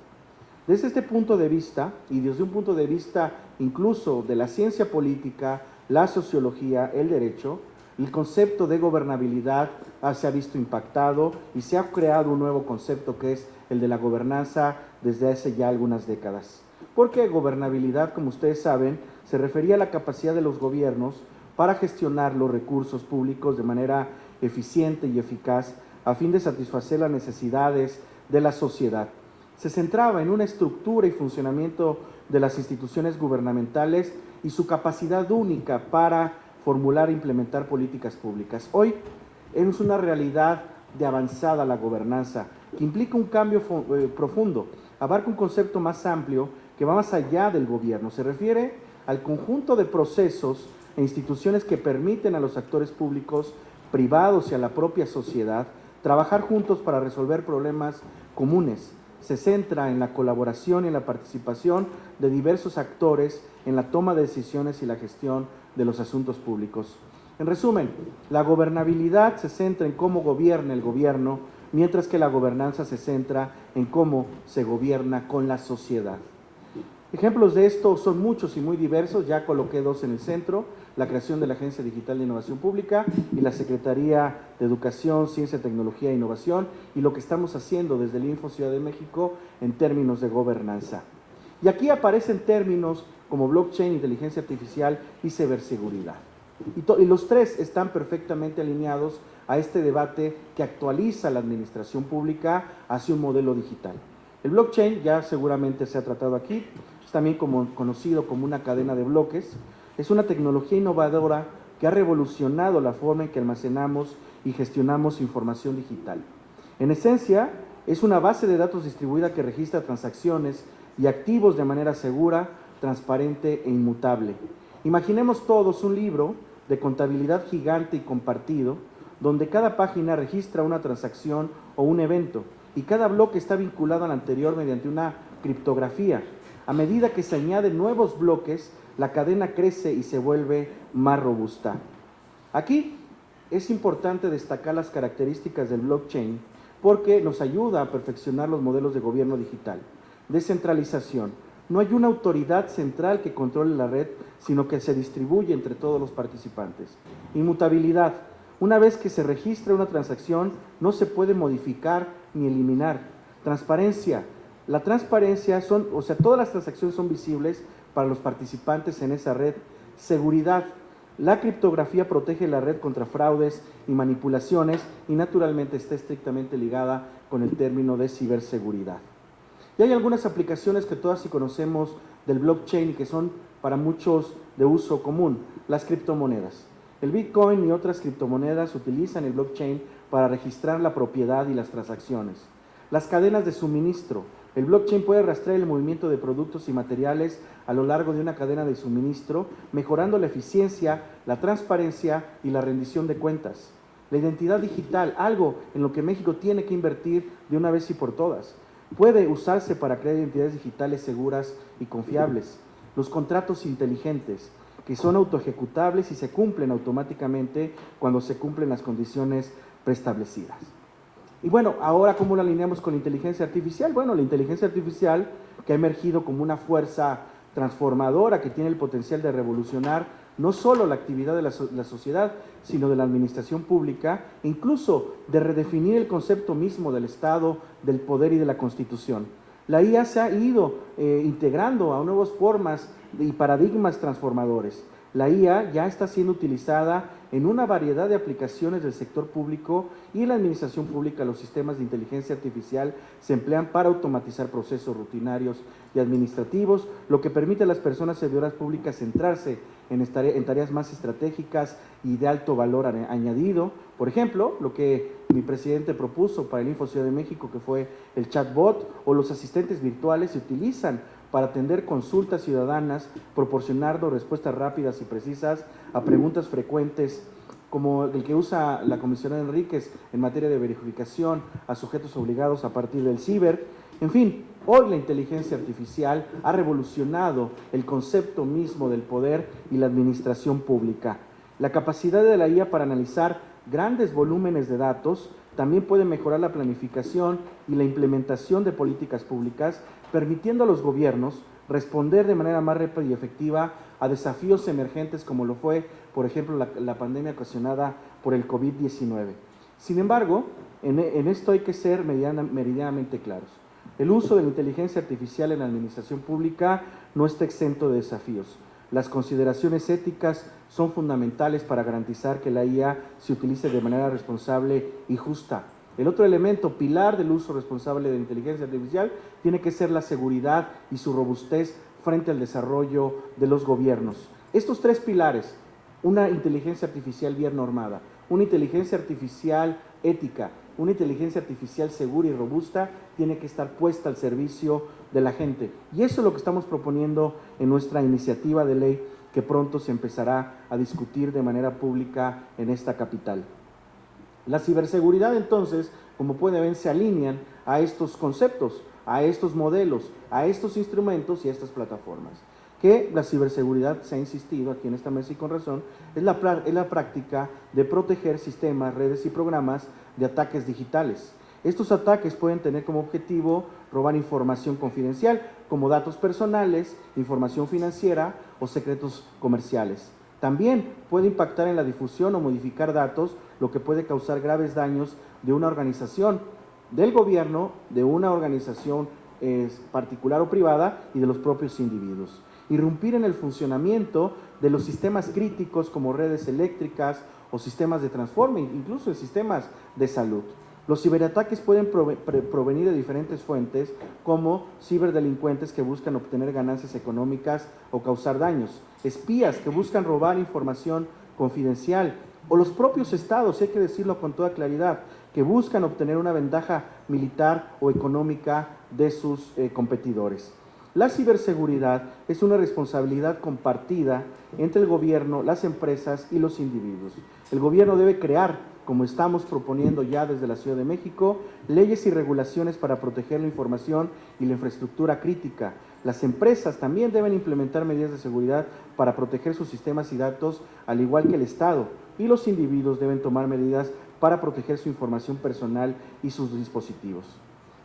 Desde este punto de vista, y desde un punto de vista incluso de la ciencia política, la sociología, el derecho, el concepto de gobernabilidad se ha visto impactado y se ha creado un nuevo concepto que es el de la gobernanza desde hace ya algunas décadas. Porque gobernabilidad, como ustedes saben, se refería a la capacidad de los gobiernos para gestionar los recursos públicos de manera eficiente y eficaz a fin de satisfacer las necesidades de la sociedad. Se centraba en una estructura y funcionamiento de las instituciones gubernamentales y su capacidad única para formular e implementar políticas públicas. Hoy es una realidad de avanzada la gobernanza, que implica un cambio profundo, abarca un concepto más amplio que va más allá del gobierno. Se refiere al conjunto de procesos e instituciones que permiten a los actores públicos, privados y a la propia sociedad trabajar juntos para resolver problemas comunes. Se centra en la colaboración y en la participación de diversos actores en la toma de decisiones y la gestión de los asuntos públicos. En resumen, la gobernabilidad se centra en cómo gobierna el gobierno, mientras que la gobernanza se centra en cómo se gobierna con la sociedad. Ejemplos de esto son muchos y muy diversos, ya coloqué dos en el centro: la creación de la Agencia Digital de Innovación Pública y la Secretaría de Educación, Ciencia, Tecnología e Innovación, y lo que estamos haciendo desde el Info Ciudad de México en términos de gobernanza. Y aquí aparecen términos como blockchain, inteligencia artificial y ciberseguridad. Y los tres están perfectamente alineados a este debate que actualiza la administración pública hacia un modelo digital. El blockchain, ya seguramente se ha tratado aquí, es también conocido como una cadena de bloques. Es una tecnología innovadora que ha revolucionado la forma en que almacenamos y gestionamos información digital. En esencia, es una base de datos distribuida que registra transacciones y activos de manera segura, transparente e inmutable. Imaginemos todos un libro de contabilidad gigante y compartido, donde cada página registra una transacción o un evento, y cada bloque está vinculado al anterior mediante una criptografía. A medida que se añaden nuevos bloques, la cadena crece y se vuelve más robusta. Aquí es importante destacar las características del blockchain porque nos ayuda a perfeccionar los modelos de gobierno digital. Descentralización. No hay una autoridad central que controle la red, sino que se distribuye entre todos los participantes. Inmutabilidad. Una vez que se registra una transacción, no se puede modificar ni eliminar. Transparencia. La transparencia todas las transacciones son visibles para los participantes en esa red. Seguridad. La criptografía protege la red contra fraudes y manipulaciones y naturalmente está estrictamente ligada con el término de ciberseguridad. Y hay algunas aplicaciones que todas sí conocemos del blockchain y que son para muchos de uso común, las criptomonedas. El Bitcoin y otras criptomonedas utilizan el blockchain para registrar la propiedad y las transacciones. Las cadenas de suministro. El blockchain puede rastrear el movimiento de productos y materiales a lo largo de una cadena de suministro, mejorando la eficiencia, la transparencia y la rendición de cuentas. La identidad digital, algo en lo que México tiene que invertir de una vez y por todas. Puede usarse para crear identidades digitales seguras y confiables. Los contratos inteligentes, que son autoejecutables y se cumplen automáticamente cuando se cumplen las condiciones preestablecidas. Y bueno, ahora ¿cómo lo alineamos con la inteligencia artificial? Bueno, la inteligencia artificial que ha emergido como una fuerza transformadora que tiene el potencial de revolucionar no solo la actividad de la sociedad, sino de la administración pública, e incluso de redefinir el concepto mismo del Estado, del poder y de la Constitución. La IA se ha ido integrando a nuevas formas y paradigmas transformadores. La IA ya está siendo utilizada en una variedad de aplicaciones del sector público y en la administración pública. Los sistemas de inteligencia artificial se emplean para automatizar procesos rutinarios y administrativos, lo que permite a las personas servidoras públicas centrarse en tareas más estratégicas y de alto valor añadido. Por ejemplo, lo que mi presidente propuso para el Info Ciudad de México, que fue el chatbot, o los asistentes virtuales se utilizan para atender consultas ciudadanas, proporcionando respuestas rápidas y precisas a preguntas frecuentes, como el que usa la comisionada Enríquez en materia de verificación a sujetos obligados a partir del ciber. En fin, hoy la inteligencia artificial ha revolucionado el concepto mismo del poder y la administración pública. La capacidad de la IA para analizar grandes volúmenes de datos también puede mejorar la planificación y la implementación de políticas públicas, permitiendo a los gobiernos responder de manera más rápida y efectiva a desafíos emergentes como lo fue, por ejemplo, la pandemia ocasionada por el COVID-19. Sin embargo, en esto hay que ser meridianamente claros. El uso de la inteligencia artificial en la administración pública no está exento de desafíos. Las consideraciones éticas son fundamentales para garantizar que la IA se utilice de manera responsable y justa. El otro elemento pilar del uso responsable de la inteligencia artificial tiene que ser la seguridad y su robustez frente al desarrollo de los gobiernos. Estos tres pilares, una inteligencia artificial bien normada, una inteligencia artificial ética, una inteligencia artificial segura y robusta, tiene que estar puesta al servicio de la gente. Y eso es lo que estamos proponiendo en nuestra iniciativa de ley que pronto se empezará a discutir de manera pública en esta capital. La ciberseguridad, entonces, como pueden ver, se alinean a estos conceptos, a estos modelos, a estos instrumentos y a estas plataformas. Que la ciberseguridad, se ha insistido aquí en esta mesa y con razón, es la práctica de proteger sistemas, redes y programas de ataques digitales. Estos ataques pueden tener como objetivo robar información confidencial, como datos personales, información financiera o secretos comerciales. También puede impactar en la difusión o modificar datos, lo que puede causar graves daños de una organización, del gobierno, de una organización particular o privada y de los propios individuos. irrumpir en el funcionamiento de los sistemas críticos como redes eléctricas o sistemas de transporte, incluso en sistemas de salud. Los ciberataques pueden provenir de diferentes fuentes, como ciberdelincuentes que buscan obtener ganancias económicas o causar daños, espías que buscan robar información confidencial, o los propios estados, hay que decirlo con toda claridad, que buscan obtener una ventaja militar o económica de sus competidores. La ciberseguridad es una responsabilidad compartida entre el gobierno, las empresas y los individuos. El gobierno debe crear, como estamos proponiendo ya desde la Ciudad de México, leyes y regulaciones para proteger la información y la infraestructura crítica. Las empresas también deben implementar medidas de seguridad para proteger sus sistemas y datos, al igual que el Estado, y los individuos deben tomar medidas para proteger su información personal y sus dispositivos.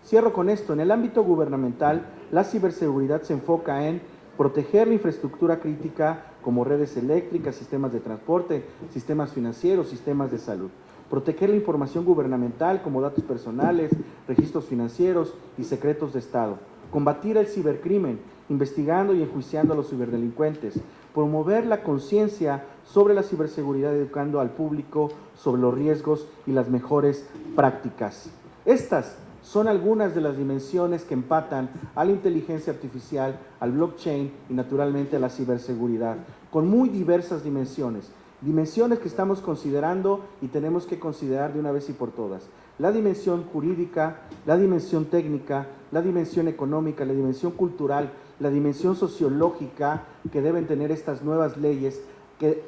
Cierro con esto. En el ámbito gubernamental, la ciberseguridad se enfoca en proteger la infraestructura crítica como redes eléctricas, sistemas de transporte, sistemas financieros, sistemas de salud. Proteger la información gubernamental como datos personales, registros financieros y secretos de Estado. Combatir el cibercrimen, investigando y enjuiciando a los ciberdelincuentes. Promover la conciencia sobre la ciberseguridad, educando al público sobre los riesgos y las mejores prácticas. Estas son algunas de las dimensiones que empatan a la inteligencia artificial, al blockchain y naturalmente a la ciberseguridad, con muy diversas dimensiones que estamos considerando y tenemos que considerar de una vez y por todas. La dimensión jurídica, la dimensión técnica, la dimensión económica, la dimensión cultural, la dimensión sociológica que deben tener estas nuevas leyes que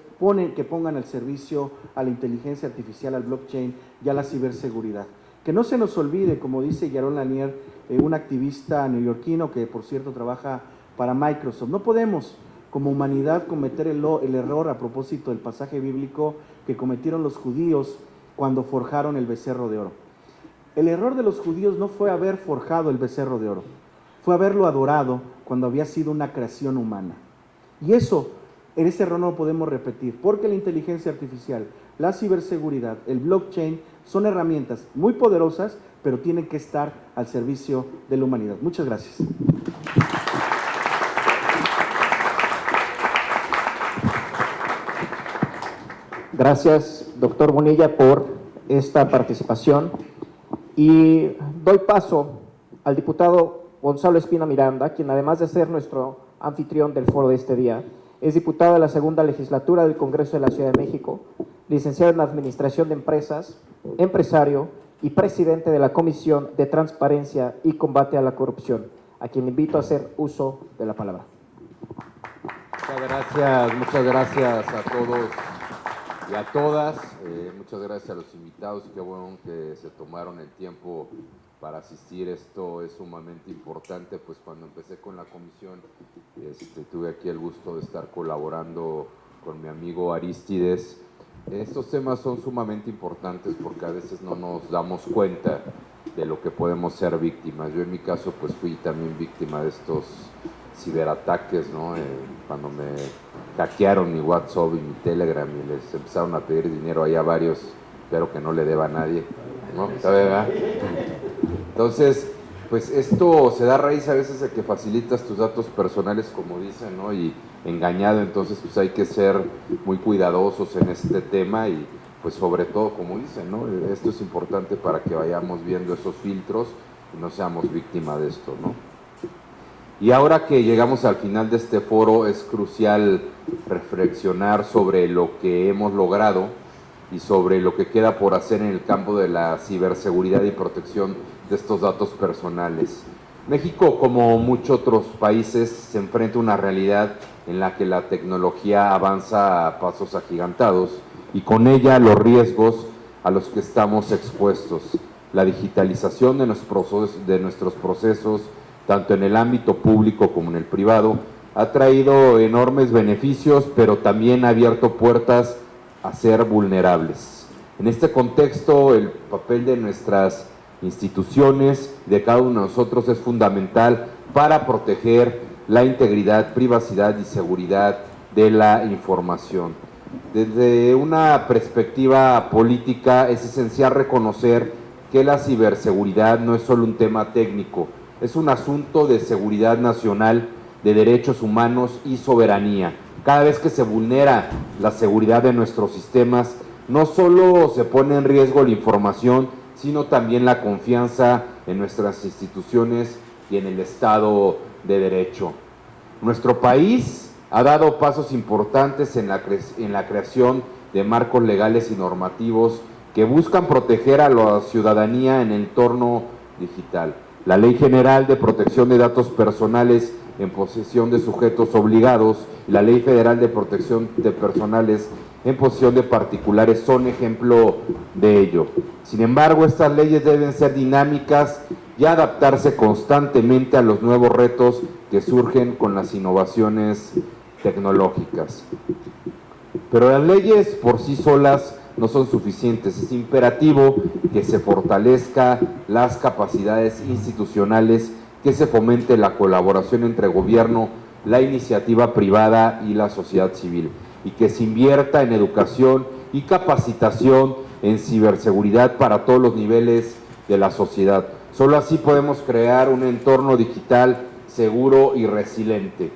pongan al servicio a la inteligencia artificial, al blockchain y a la ciberseguridad. Que no se nos olvide, como dice Yaron Lanier, un activista neoyorquino que por cierto trabaja para Microsoft, no podemos como humanidad cometer el error a propósito del pasaje bíblico que cometieron los judíos cuando forjaron el becerro de oro. El error de los judíos no fue haber forjado el becerro de oro, fue haberlo adorado cuando había sido una creación humana. Y ese error no lo podemos repetir, porque la inteligencia artificial, la ciberseguridad, el blockchain, son herramientas muy poderosas, pero tienen que estar al servicio de la humanidad. Muchas gracias. Gracias, doctor Bonilla, por esta participación. Y doy paso al diputado Gonzalo Espina Miranda, quien además de ser nuestro anfitrión del foro de este día, es diputado de la segunda legislatura del Congreso de la Ciudad de México, licenciado en Administración de Empresas, empresario y presidente de la Comisión de Transparencia y Combate a la Corrupción, a quien invito a hacer uso de la palabra. Muchas gracias a todos y a todas. Muchas gracias a los invitados. Qué bueno que se tomaron el tiempo para asistir. Esto es sumamente importante, pues cuando empecé con la comisión tuve aquí el gusto de estar colaborando con mi amigo Arístides. Estos temas son sumamente importantes porque a veces no nos damos cuenta de lo que podemos ser víctimas. Yo en mi caso pues fui también víctima de estos ciberataques, ¿no? Cuando me hackearon mi WhatsApp y mi Telegram y les empezaron a pedir dinero ahí a varios, espero que no le deba a nadie, ¿no? ¿Verdad? Entonces, pues esto se da a raíz a veces de que facilitas tus datos personales, como dicen, ¿no? Y engañado, entonces pues hay que ser muy cuidadosos en este tema y pues sobre todo, como dicen, ¿no? Esto es importante para que vayamos viendo esos filtros y no seamos víctimas de esto, ¿no? Y ahora que llegamos al final de este foro, es crucial reflexionar sobre lo que hemos logrado y sobre lo que queda por hacer en el campo de la ciberseguridad y protección de estos datos personales. México, como muchos otros países, se enfrenta a una realidad en la que la tecnología avanza a pasos agigantados y con ella los riesgos a los que estamos expuestos. La digitalización de nuestros procesos, tanto en el ámbito público como en el privado, ha traído enormes beneficios, pero también ha abierto puertas a ser vulnerables. En este contexto, el papel de nuestras instituciones, de cada uno de nosotros, es fundamental para proteger la integridad, privacidad y seguridad de la información. Desde una perspectiva política, es esencial reconocer que la ciberseguridad no es solo un tema técnico, es un asunto de seguridad nacional de derechos humanos y soberanía. Cada vez que se vulnera la seguridad de nuestros sistemas, no solo se pone en riesgo la información, sino también la confianza en nuestras instituciones y en el Estado de Derecho. Nuestro país ha dado pasos importantes en la creación de marcos legales y normativos que buscan proteger a la ciudadanía en el entorno digital. La Ley General de Protección de Datos Personales en posesión de sujetos obligados y la Ley Federal de Protección de Personales en posesión de particulares son ejemplo de ello. Sin embargo, estas leyes deben ser dinámicas y adaptarse constantemente a los nuevos retos que surgen con las innovaciones tecnológicas. Pero las leyes por sí solas no son suficientes. Es imperativo que se fortalezca las capacidades institucionales, que se fomente la colaboración entre gobierno, la iniciativa privada y la sociedad civil, y que se invierta en educación y capacitación en ciberseguridad para todos los niveles de la sociedad. Solo así podemos crear un entorno digital seguro y resiliente.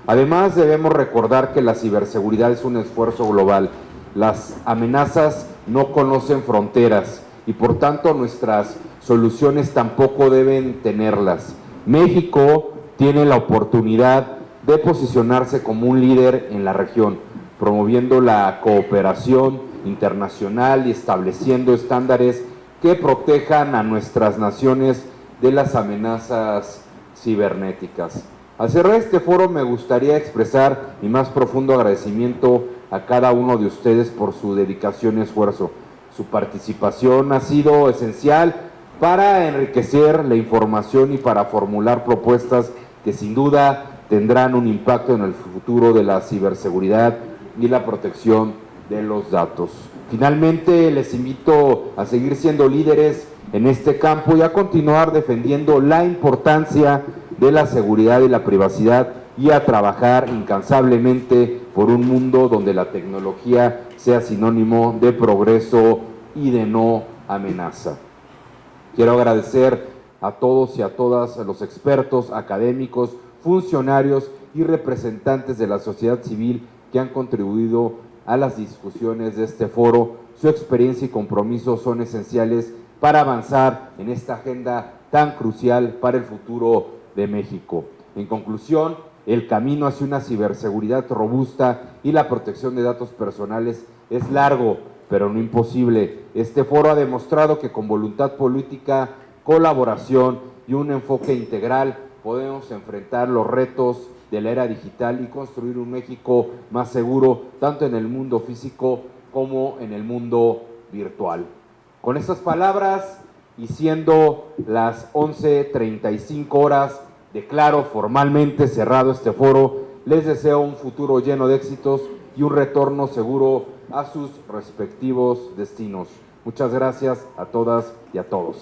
Además, debemos recordar que la ciberseguridad es un esfuerzo global. Las amenazas no conocen fronteras y por tanto nuestras soluciones tampoco deben tenerlas. México tiene la oportunidad de posicionarse como un líder en la región, promoviendo la cooperación internacional y estableciendo estándares que protejan a nuestras naciones de las amenazas cibernéticas. Al cerrar este foro me gustaría expresar mi más profundo agradecimiento a cada uno de ustedes por su dedicación y esfuerzo. Su participación ha sido esencial para enriquecer la información y para formular propuestas que sin duda tendrán un impacto en el futuro de la ciberseguridad y la protección de los datos. Finalmente, les invito a seguir siendo líderes en este campo y a continuar defendiendo la importancia de la seguridad y la privacidad y a trabajar incansablemente por un mundo donde la tecnología sea sinónimo de progreso y de no amenaza. Quiero agradecer a todos y a todas los expertos, académicos, funcionarios y representantes de la sociedad civil que han contribuido a las discusiones de este foro. Su experiencia y compromiso son esenciales para avanzar en esta agenda tan crucial para el futuro de México. En conclusión, el camino hacia una ciberseguridad robusta y la protección de datos personales es largo, pero no imposible. Este foro ha demostrado que con voluntad política, colaboración y un enfoque integral podemos enfrentar los retos de la era digital y construir un México más seguro, tanto en el mundo físico como en el mundo virtual. Con estas palabras, y siendo las 11:35 horas, declaro formalmente cerrado este foro. Les deseo un futuro lleno de éxitos y un retorno seguro a sus respectivos destinos. Muchas gracias a todas y a todos.